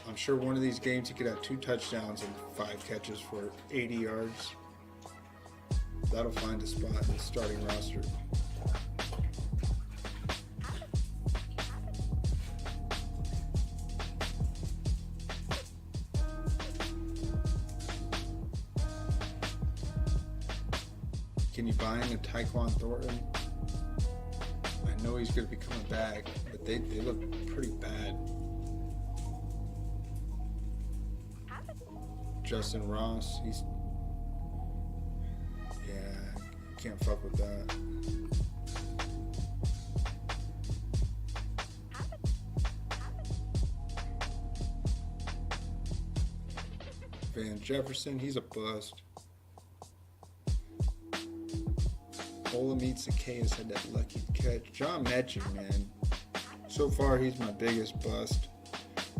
I'm sure one of these games he could have 2 touchdowns and 5 catches for 80 yards. That'll find a spot in the starting roster. Can you buy in a Tyquan Thornton? I know he's going to be coming back, but they look pretty bad. Justin Ross, can't fuck with that. Van Jefferson, he's a bust. Olamide Zacchaeus had that lucky catch. John Mechie, man. So far, he's my biggest bust.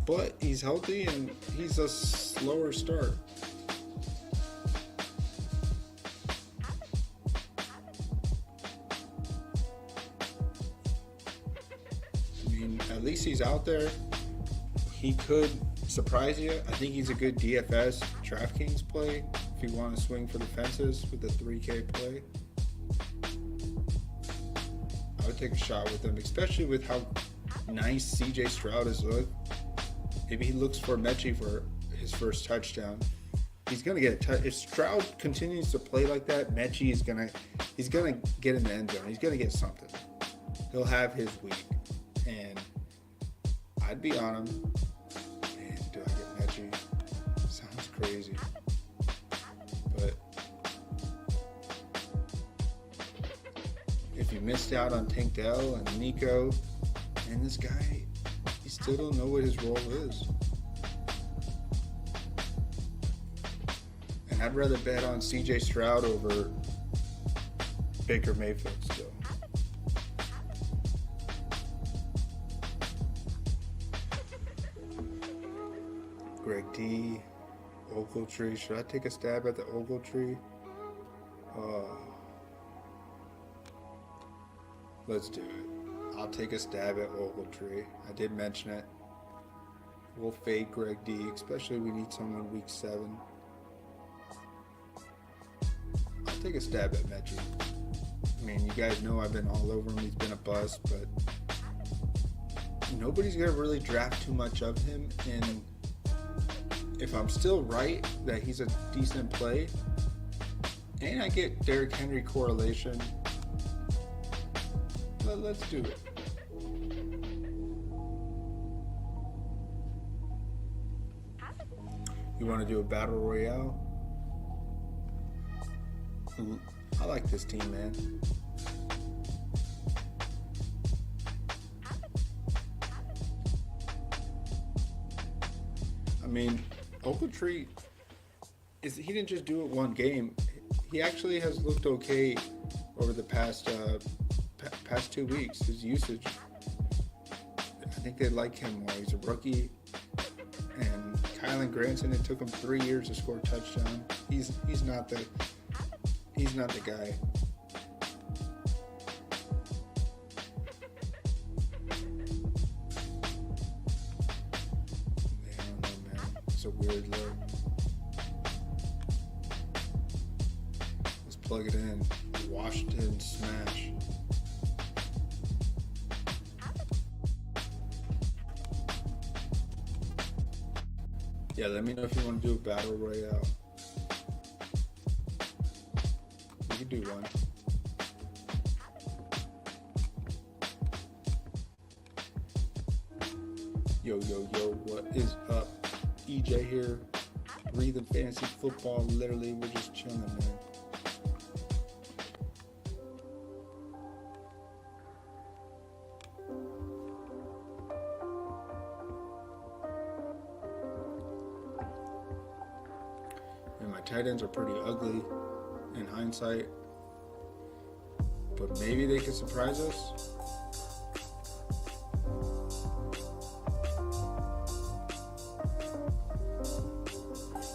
But he's healthy and he's a slower start. I mean, at least he's out there. He could surprise you. I think he's a good DFS DraftKings play if you want to swing for the fences with the 3K play. I would take a shot with him, especially with how nice CJ Stroud has looked. Maybe he looks for Mechie for his first touchdown. He's gonna get a touch. If Stroud continues to play like that, Mechie is gonna get in the end zone. He's gonna get something. He'll have his week, and I'd be on him. Man, do I get Mechie? Sounds crazy, but if you missed out on Tank Dell and Nico, and this guy. You still don't know what his role is. And I'd rather bet on CJ Stroud over Baker Mayfield still. Greg D, Ogletree. Should I take a stab at the Ogletree? Let's do it. I'll take a stab at Ogletree. I did mention it. We'll fade Greg D, especially we need someone week 7. take a stab at Mechie. I mean, you guys know I've been all over him. He's been a bust, but nobody's gonna really draft too much of him. And if I'm still right that he's a decent play, and I get Derrick Henry correlation, let's do it. You want to do a battle royale? Ooh, I like this team, man. I mean, Ogletree he didn't just do it one game. He actually has looked okay over the past 2 weeks. His usage, I think they like him more. He's a rookie, and Kylan Granson, it took him 3 years to score a touchdown. He's not the guy. I don't know, man. It's a weird look. Let's plug it in. Washington smash. Yeah, let me know if you want to do a battle royale. We can do one. Yo, what is up? EJ here. Breathing fantasy football. Literally, we're just chilling, man. And my tight ends are pretty ugly in hindsight, but maybe they could surprise us.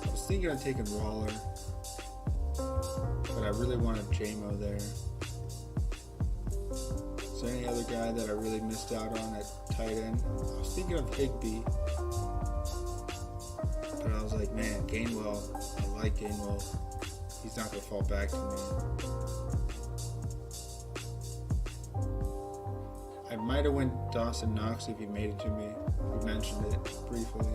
I was thinking of taking Waller, but I really wanted J-Mo there. Is there any other guy that I really missed out on at tight end? I was thinking of Higbee, but I was like, man, Gainwell, I like Gainwell. He's not going to fall back to me. I might have went Dawson Knox if he made it to me. We mentioned it briefly.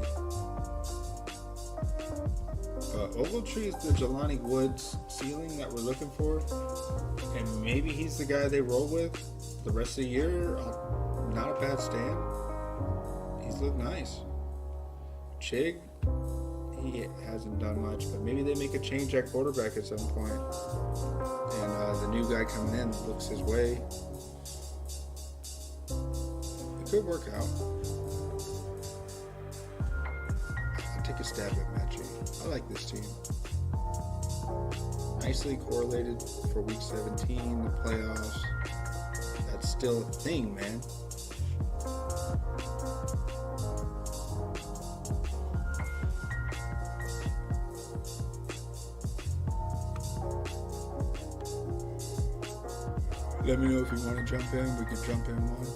Ogletree is the Jelani Woods ceiling that we're looking for. And maybe he's the guy they roll with the rest of the year. Not a bad stand. He's looked nice. Chig, he hasn't done much, but maybe they make a change at quarterback at some point. And the new guy coming in looks his way. It could work out. I'll take a stab at Mechie. I like this team. Nicely correlated for week 17, the playoffs. That's still a thing, man. Let me know if you want to jump in. We could jump in one.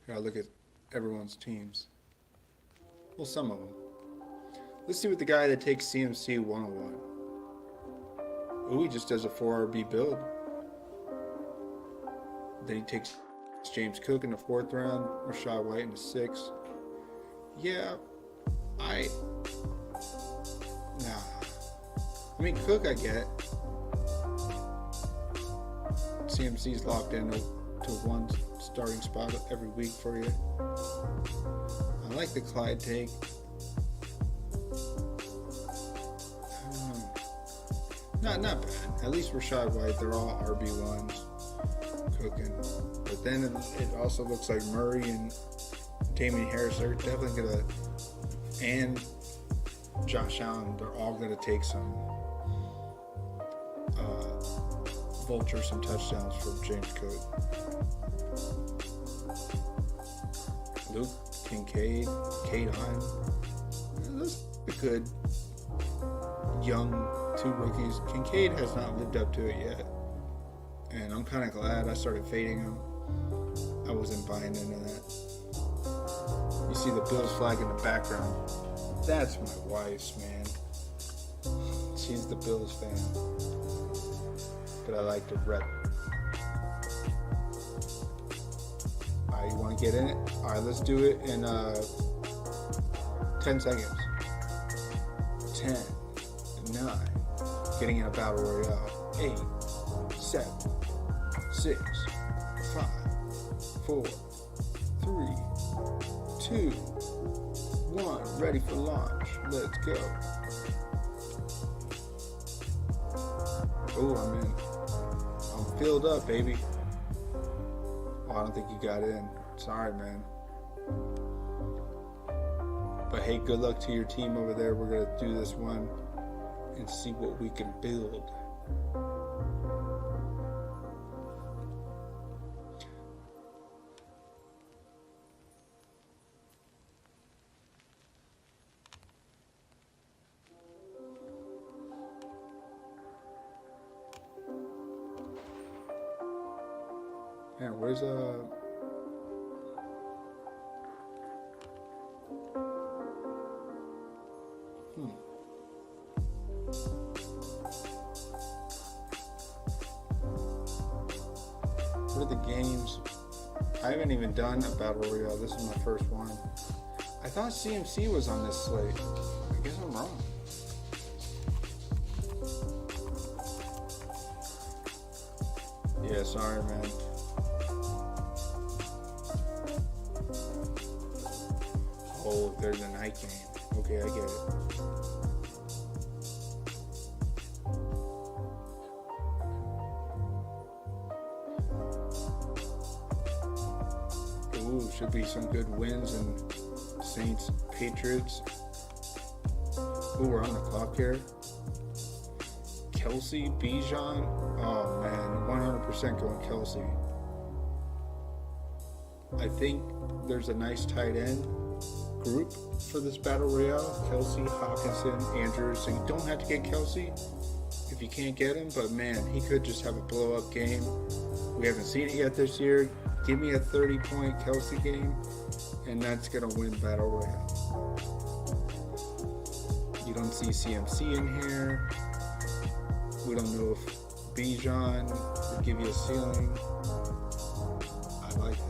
Here, I'll look at everyone's teams. Well, some of them. Let's see what the guy that takes CMC 101. Ooh, he just does a 4 RB build. Then he takes James Cook in the 4th round, Rachaad White in the 6th. Yeah, nah. I mean, Cook I get. CMC's locked in to one starting spot every week for you. I like the Clyde take. Not bad. At least Rachaad White, they're all RB1s cooking. But then it also looks like Murray and Damian Harris are definitely gonna, and Josh Allen, they're all gonna take some vulture some touchdowns from James Cook. Luke Kincaid, Kate Hine. Those are good young 2 rookies. Kincaid has not lived up to it yet. And I'm kind of glad I started fading him. I wasn't buying into that. You see the Bills flag in the background. That's my wife's, man. She's the Bills fan. But I like to rep. Alright, you want to get in it? Alright, let's do it in 10 seconds. 10, 9, getting in a battle royale. 8, 7, 6, 5, 4, 3, 2, 1. Ready for launch. Let's go. Oh, I'm in. I'm filled up, baby. Oh, I don't think you got in. Sorry, man. But hey, good luck to your team over there. We're going to do this one and see what we can build. Man, where's What are the games? I haven't even done a battle royale. This is my first one. I thought CMC was on this slate. I guess I'm wrong. Yeah, sorry, man. Oh, there's a night game. Okay, I get it. Ooh, should be some good wins in Saints Patriots. Ooh, we're on the clock here. Kelsey, Bijan. Oh man, 100% going Kelsey. I think there's a nice tight end group for this battle royale. Kelsey, Hawkinson, Andrews. So you don't have to get Kelsey if you can't get him, but man, he could just have a blow up game. We haven't seen it yet this year. Give me a 30-point Kelsey game, and that's gonna win battle royale. You don't see CMC in here. We don't know if Bijan will give you a ceiling. I like that.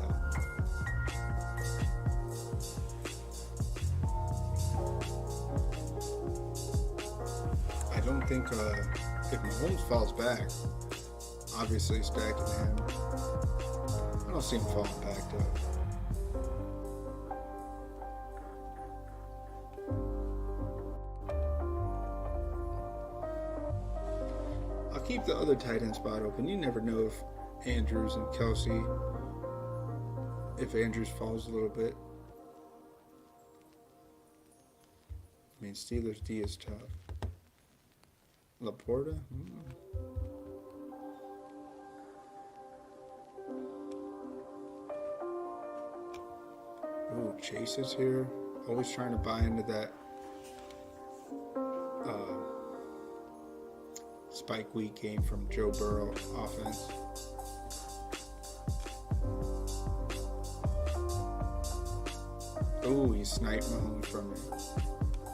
I don't think if Mahomes falls back, obviously stacking him. I don't see him falling back though. I'll keep the other tight end spot open. You never know if Andrews and Kelsey, if Andrews falls a little bit. I mean, Steelers D is tough. Laporta? Ooh, Chase is here. Always trying to buy into that spike week game from Joe Burrow offense. Ooh, he sniped Mahomes from me.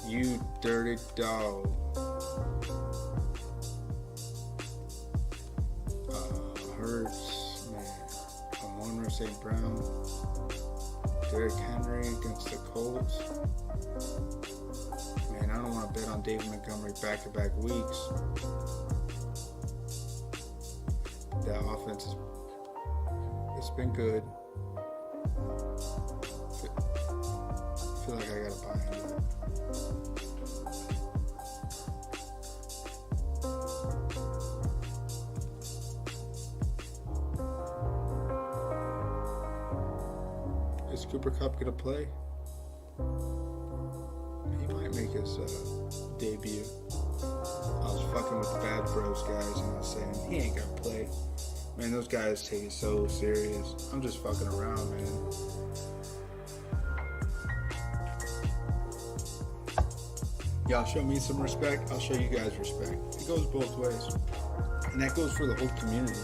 You dirty dog. Hurts, man. Amon St. Brown. Derrick Henry against the Colts. Man, I don't want to bet on David Montgomery back-to-back weeks. That offense it's been good. I feel like I gotta buy into it. Is Cooper Kupp gonna play? He might make his debut. I was fucking with the Bad Bros guys and I was saying he ain't gonna play. Man, those guys take it so serious. I'm just fucking around, man. Y'all show me some respect, I'll show you guys respect. It goes both ways. And that goes for the whole community.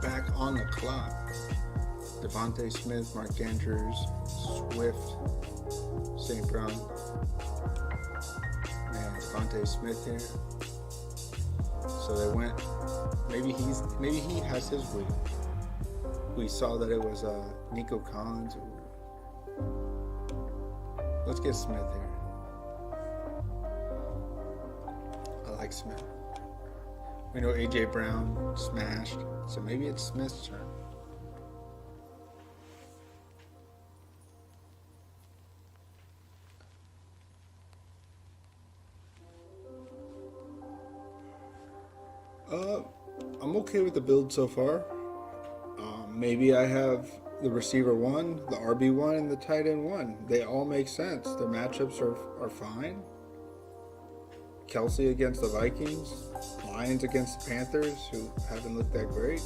Back on the clock. Devontae Smith, Mark Andrews, Swift, St. Brown. Man, Devontae Smith here. So they went. Maybe he has his week. We saw that it was Nico Collins. Let's get Smith here. I like Smith. We know AJ Brown smashed, so maybe it's Smith's turn. I'm okay with the build so far. Maybe I have the receiver 1, the RB 1, and the tight end 1. They all make sense. Their matchups are fine. Kelsey against the Vikings, Lions against the Panthers, who haven't looked that great.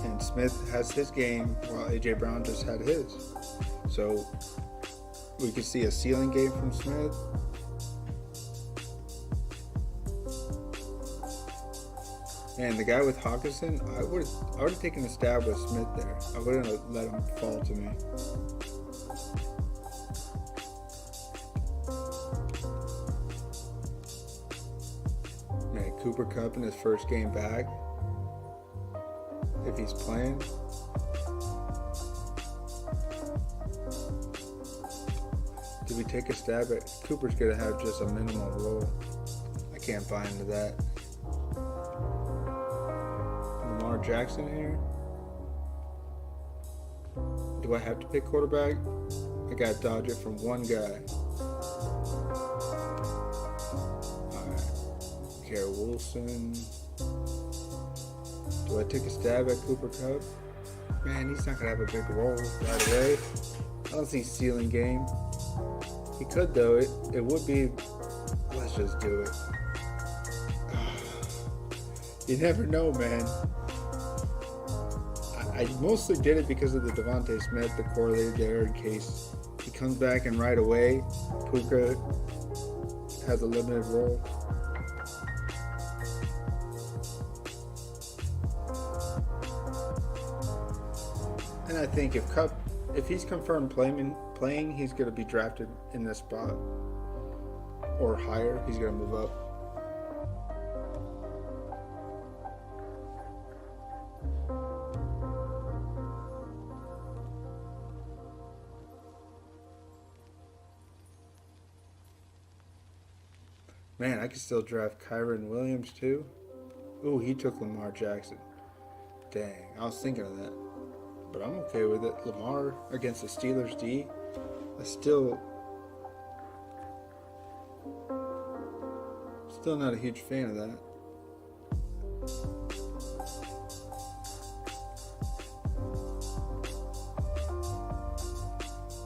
And Smith has his game while AJ Brown just had his. So we could see a ceiling game from Smith. And the guy with Hawkinson, I would have taken a stab with Smith there. I wouldn't have let him fall to me. Man, Cooper Kupp in his first game back, if he's playing. Did we take a stab at Cooper's gonna have just a minimal role? I can't buy into that. Jackson here. Do I have to pick quarterback? I got to dodge it from one guy. Alright. Garrett Wilson. Do I take a stab at Cooper Kupp? Man, he's not going to have a big role right away. I don't see ceiling game. He could though. It would be. Let's just do it. You never know, man. I mostly did it because of the Devontae Smith, the correlated there in case he comes back and right away Puka has a limited role. And I think if he's confirmed playing, he's going to be drafted in this spot or higher. He's going to move up. Man, I could still draft Kyron Williams too. Ooh, he took Lamar Jackson. Dang, I was thinking of that. But I'm okay with it. Lamar against the Steelers D. Still not a huge fan of that.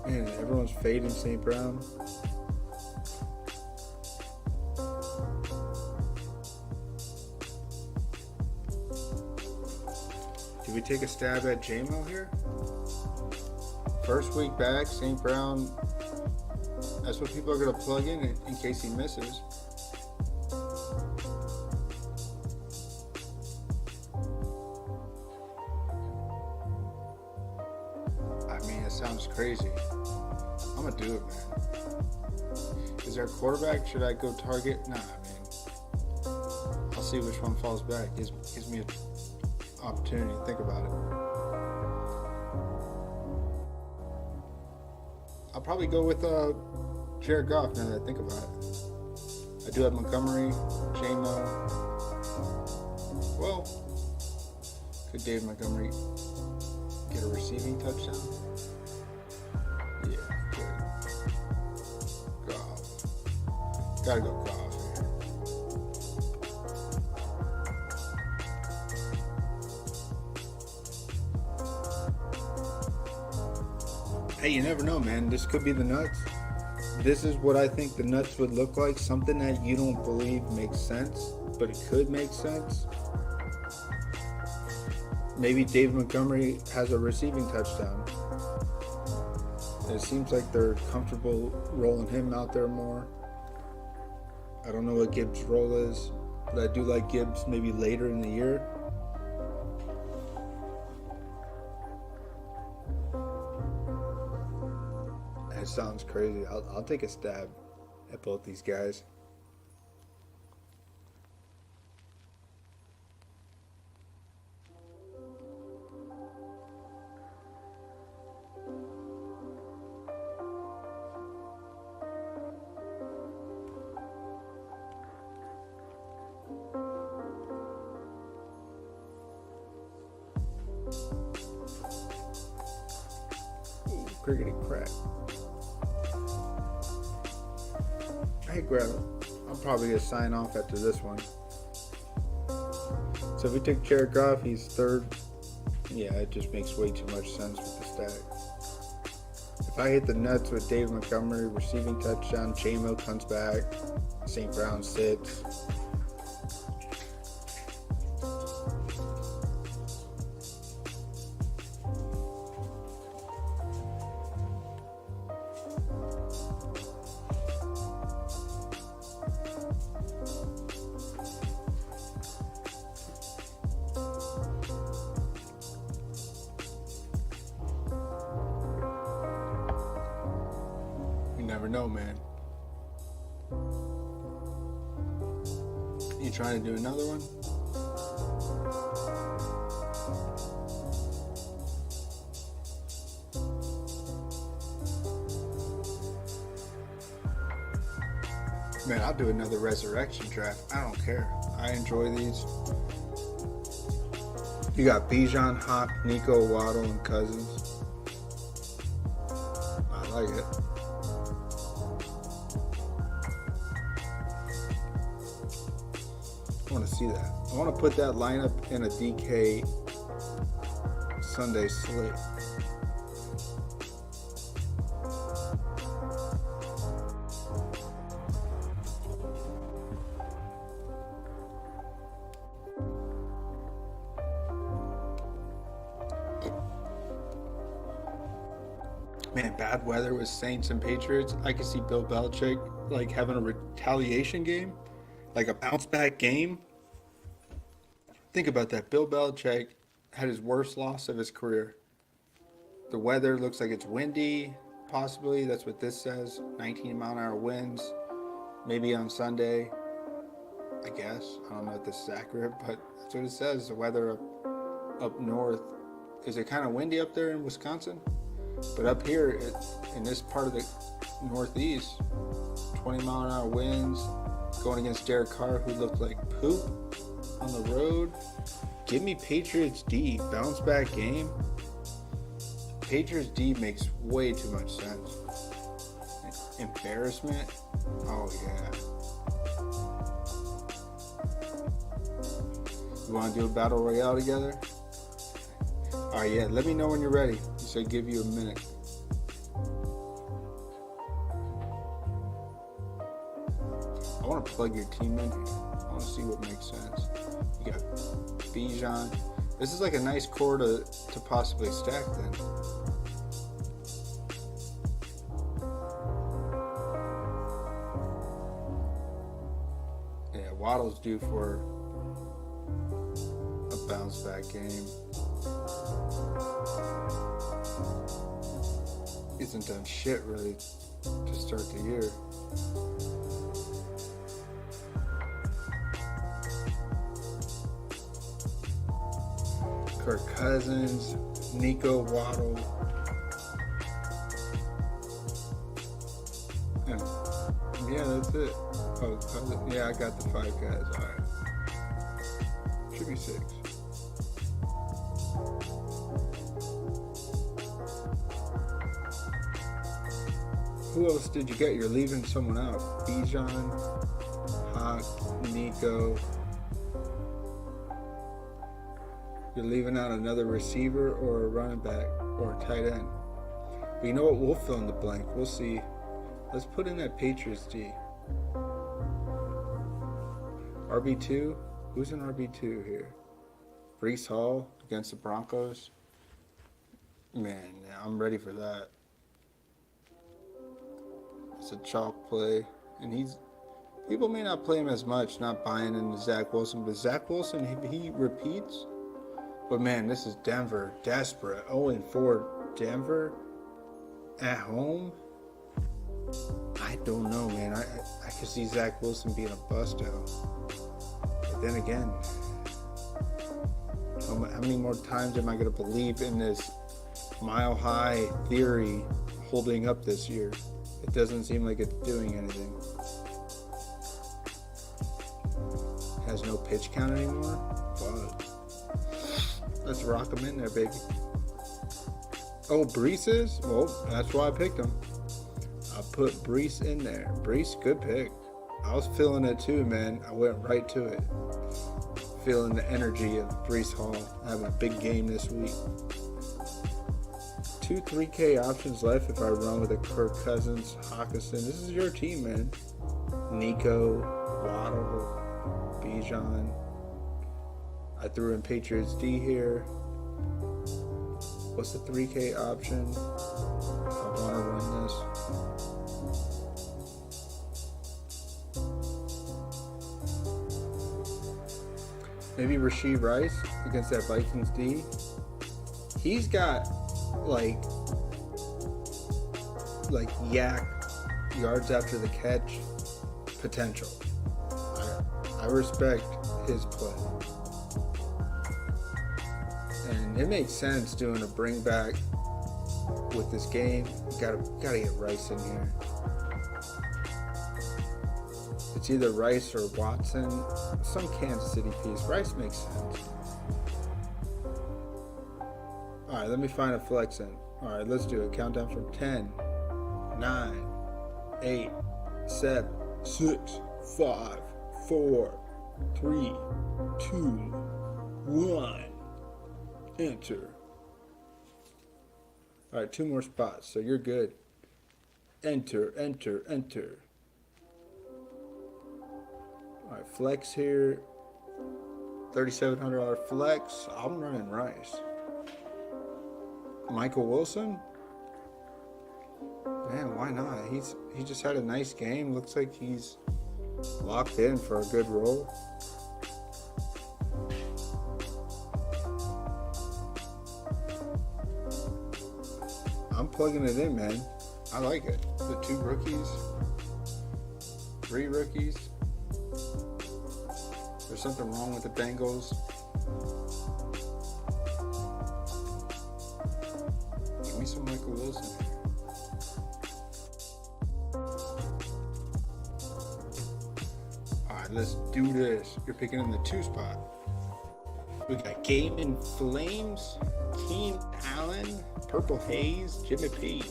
Man, everyone's fading St. Brown. Do we take a stab at J-Mo here? First week back, St. Brown. That's what people are going to plug in case he misses. I mean, it sounds crazy. I'm going to do it, man. Is there a quarterback? Should I go target? Nah, man. I'll see which one falls back. Gives me an opportunity to think about it. I'll probably go with Jared Goff now that I think about it. I do have Montgomery, J-Mo. Well, could Dave Montgomery get a receiving touchdown? Yeah, good. Goff. Gotta go Goff here. Hey, you never know, man. This could be the nuts. This is what I think the nuts would look like. Something that you don't believe makes sense, but it could make sense. maybe Dave Montgomery has a receiving touchdown. It seems like they're comfortable rolling him out there more. I don't know what Gibbs' role is, but I do like Gibbs maybe later in the year. It sounds crazy. I'll take a stab at both these guys. Ooh, crickety crack. Hey, Gretel. I'm probably going to sign off after this one. So if we took Jared Goff, he's third. Yeah, it just makes way too much sense with the stack. If I hit the nuts with Dave Montgomery, receiving touchdown, J-Mo comes back, St. Brown sits. You never know, man. You trying to do another one? Man, I'll do another resurrection draft. I don't care. I enjoy these. You got Bijan, Hawk, Nico, Waddle, and Cousins. I like it. I want to see that. I want to put that lineup in a DK Sunday slate. Man, bad weather with Saints and Patriots. I could see Bill Belichick like having a retaliation game, like a bounce back game. Think about that. Bill Belichick had his worst loss of his career. The weather looks like it's windy, possibly. That's what this says. 19-mile-an-hour winds. Maybe on Sunday, I guess. I don't know if this is accurate, but that's what it says. The weather up north. Is it kind of windy up there in Wisconsin? But up here, in this part of the Northeast, 20-mile-an-hour winds, going against Derek Carr, who looked like poop on the road. Give me Patriots D, bounce back game. Patriots D makes way too much sense. Embarrassment? Oh yeah. You want to do a battle royale together? Alright, yeah, let me know when you're ready. You said give you a minute. I want to plug your team in here. I want to see what makes sense. You got Bijan. This is like a nice core to possibly stack then. Yeah, Waddle's due for a bounce back game. Hasn't done shit really to start the year. Kirk Cousins, Nico, Waddle. Yeah, that's it. Oh, Cousins. Yeah, I got the 5 guys. All right. Should be 6. Who else did you get? You're leaving someone out. Bijan, Hawk, Nico. You're leaving out another receiver or a running back or a tight end. But you know what? We'll fill in the blank. We'll see. Let's put in that Patriots D. RB2? Who's in RB2 here? Brees Hall, against the Broncos. Man, I'm ready for that. It's a chalk play, and people may not play him as much, not buying into Zach Wilson, but Zach Wilson, he repeats. But man, this is Denver, desperate. 0-4 Denver at home. I don't know, man. I could see Zach Wilson being a bust out. But then again, how many more times am I going to believe in this mile high theory holding up this year? It doesn't seem like it's doing anything. Has no pitch count anymore? Fuck. Let's rock him in there, baby. Oh, Brees is? Well, that's why I picked him. I put Brees in there. Brees, good pick. I was feeling it too, man. I went right to it. Feeling the energy of Brees Hall having a big game this week. 2 3K options left if I run with a Kirk Cousins, Hawkinson. This is your team, man. Nico, Waddle, Bijan. I threw in Patriots D here. What's the 3K option? If I want to run this. Maybe Rashee Rice against that Vikings D. He's got like yak yards after the catch potential. I respect his play. And it makes sense doing a bring back with this game. You gotta get Rice in here. It's either Rice or Watson. Some Kansas City piece. Rice makes sense. Alright, let me find a flex in. Alright, let's do it. Countdown from 10, 9, 8, 7, 6, 5, 4, 3, 2, 1. Enter. Alright, 2 more spots, so you're good. Enter, enter, enter. Alright, flex here. $3,700 flex. I'm running Rice. Michael Wilson? Man, why not? He just had a nice game. Looks like he's locked in for a good role. I'm plugging it in, man. I like it. The 2 rookies, 3 rookies. There's something wrong with the Bengals. Give me some Michael Wilson. Alright, let's do this. You're picking in the 2 spot. We got Game in Flames, Keen Allen, Purple Haze, Jimmy P.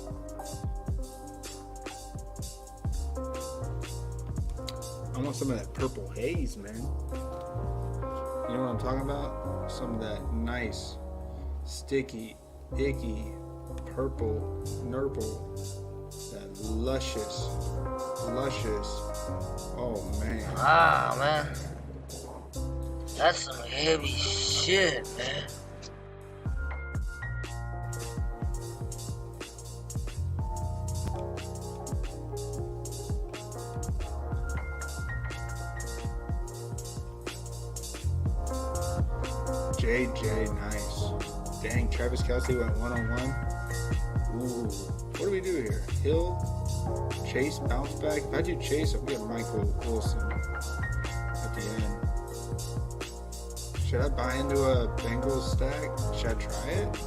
I want some of that Purple Haze, man. You know what I'm talking about? Some of that nice, sticky, icky, purple, nurple. That luscious. Oh, man. Wow, man. That's some heavy shit, man. JJ, nice. Dang, Travis Kelce went 1-on-1. Ooh. What do we do here? Hill, Chase, bounce back. If I do Chase, I'm getting Michael Wilson at the end. Should I buy into a Bengals stack? Should I try it?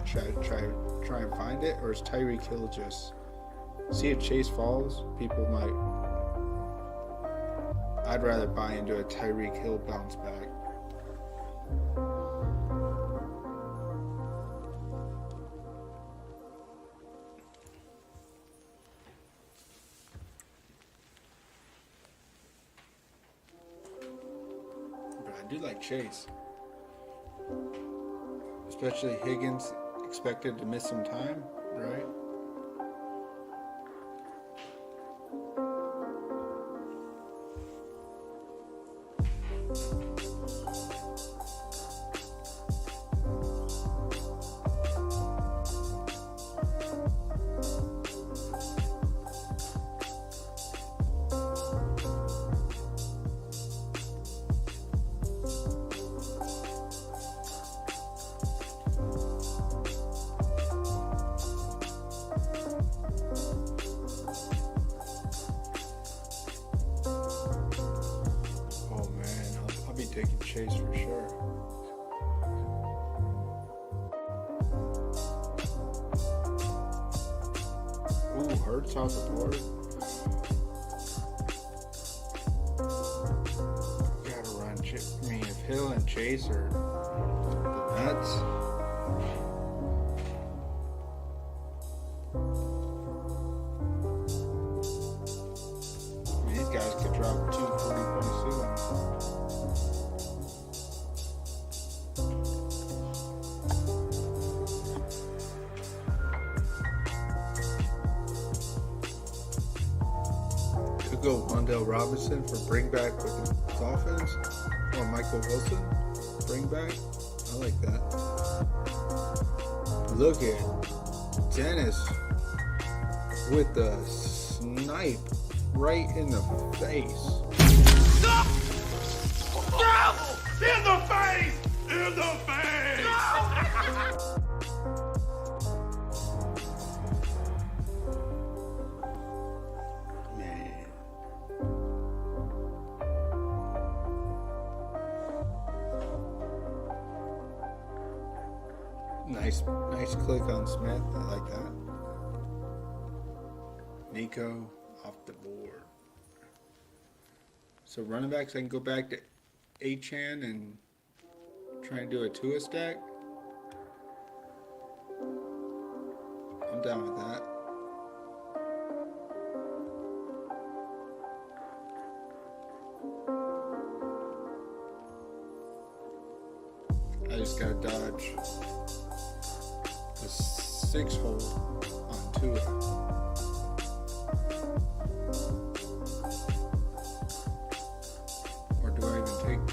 Should I try and find it? Or is Tyreek Hill just... See if Chase falls, people might... I'd rather buy into a Tyreek Hill bounce back. I do like Chase, especially Higgins expected to miss some time, right? taking Chase for sure. Ooh, Hurts off the board. Gotta run. I mean, if Hill and Chase are the nuts. I mean, these guys could drop 240 pretty soon. Could go Wandale Robinson for bring back with the Dolphins, or Michael Wilson bring back. I like that. Look at Dennis with the snipe right in the face. In the face! In the face! Man. Nice click on Smith. I like that. Nico off the board. So running backs, I can go back to Achan and try and do a Tua stack. I'm down with that. I just gotta dodge the 6-hole on Tua. Or do I even take?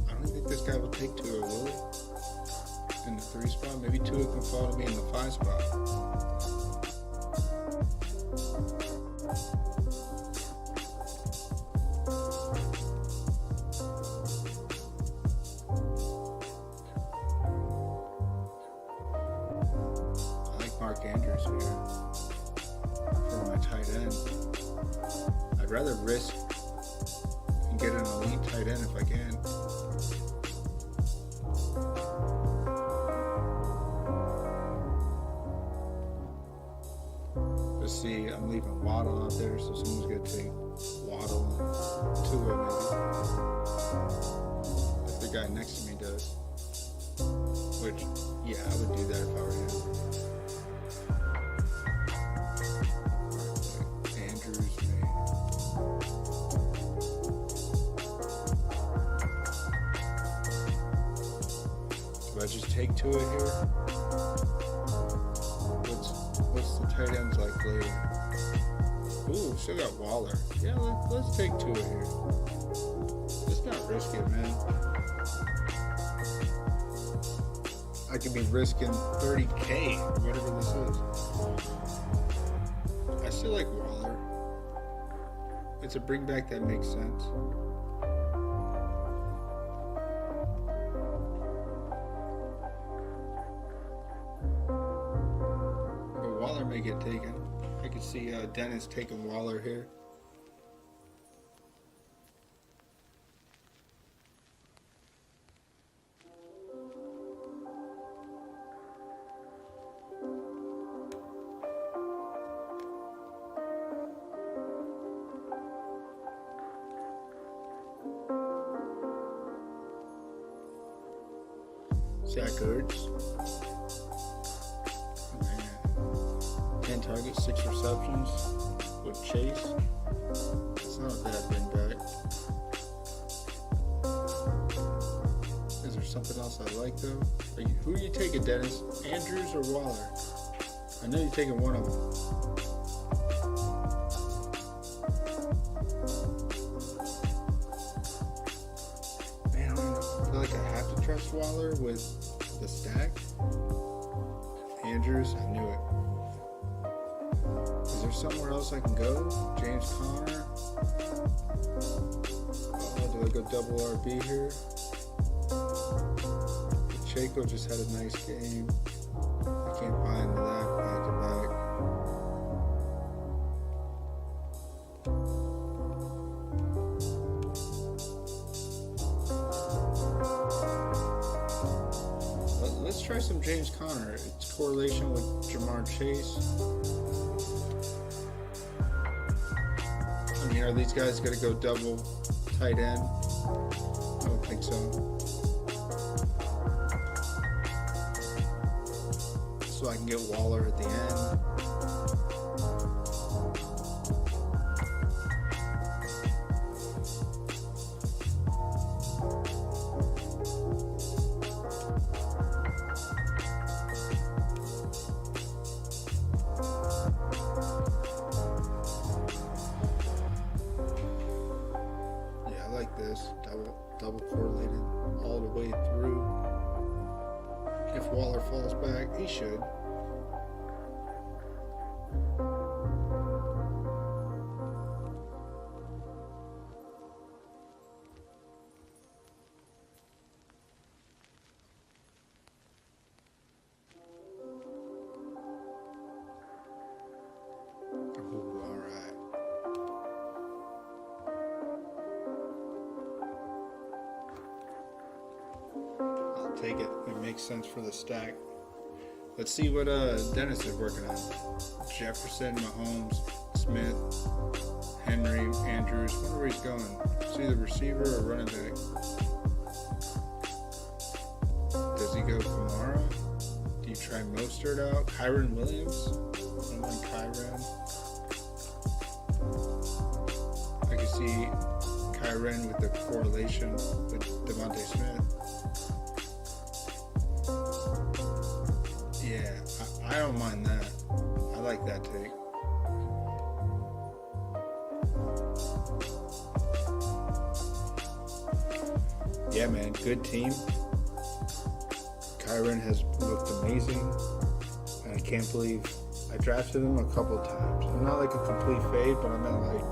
I don't think this guy will take Tua, will he? In the 3 spot? Maybe Tua can follow me in the 5 spot. Mark Andrews here for my tight end. I'd rather risk and get an elite tight end if I can. Let's see, I'm leaving Waddle out there, so someone's going to take Waddle and Tua maybe. If the guy next to me does. Which, yeah, I would do that if I were him. Do I just take Tua here? What's the tight ends like later? Ooh, still got Waller. Yeah, let's take Tua here. Let's not risk it, man. I could be risking 30K or whatever this is. I still like Waller. It's a bring back that makes sense. Waller may get taken. I could see Dennis taking Waller here. Zach Ertz. 10 targets, 6 receptions with Chase. It's not a bad bring back. Is there something else I like though? Who are you taking, Dennis? Andrews or Waller? I know you're taking one of them. Man, I don't know. I feel like I have to trust Waller with the stack. Andrews, I knew it. Is there somewhere else I can go? James Conner? Oh, do I go double RB here? Pacheco just had a nice game. I can't buy into that back to back. try some James Conner. Its correlation with Jamar Chase. I mean, are these guys going to go double tight end? I don't think so. So I can get Waller at the end. Yeah, I like this. Double correlated all the way through. If Waller falls back, he should. Ooh, all right. I'll take it. It makes sense for the stack. Let's see what Dennis is working on. Jefferson, Mahomes, Smith, Henry, Andrews. I wonder where he's going. Is he the receiver or running back? Does he go Kamara? Do you try Mostert out? Kyron Williams? I don't like Kyron. I can see Kyron with the correlation with Devontae Smith. Yeah, I don't mind that. I like that take. Yeah, man, good team. Kyron has looked amazing, and I can't believe I drafted him a couple times. I'm not like a complete fade, but I'm at like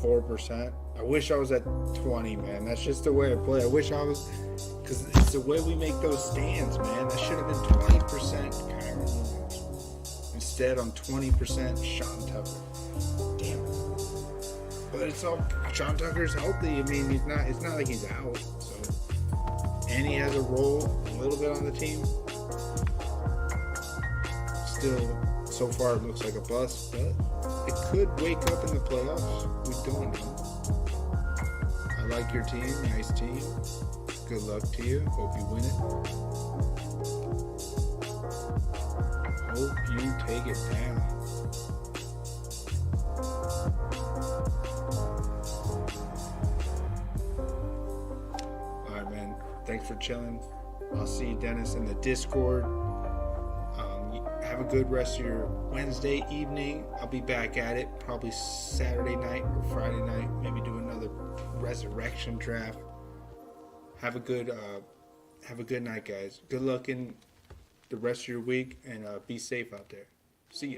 4%. I wish I was at 20, man. That's just the way I play. I wish I was, because it's the way we make those stands, man. That should have been 20% Kyron Williams. Instead, I'm 20% Sean Tucker. Damn it. But it's all, Sean Tucker's healthy. I mean, it's not like he's out. So, and he has a role a little bit on the team. Still, so far it looks like a bust, but it could wake up in the playoffs. We don't know. I like your team. Nice team. Good luck to you. Hope you win it. Hope you take it down. Alright, man. Thanks for chilling. I'll see you, Dennis, in the Discord. Have a good rest of your Wednesday evening. I'll be back at it probably Saturday night or Friday night. Maybe do another resurrection draft. Have a good night, guys. Good luck in the rest of your week, and be safe out there. See you.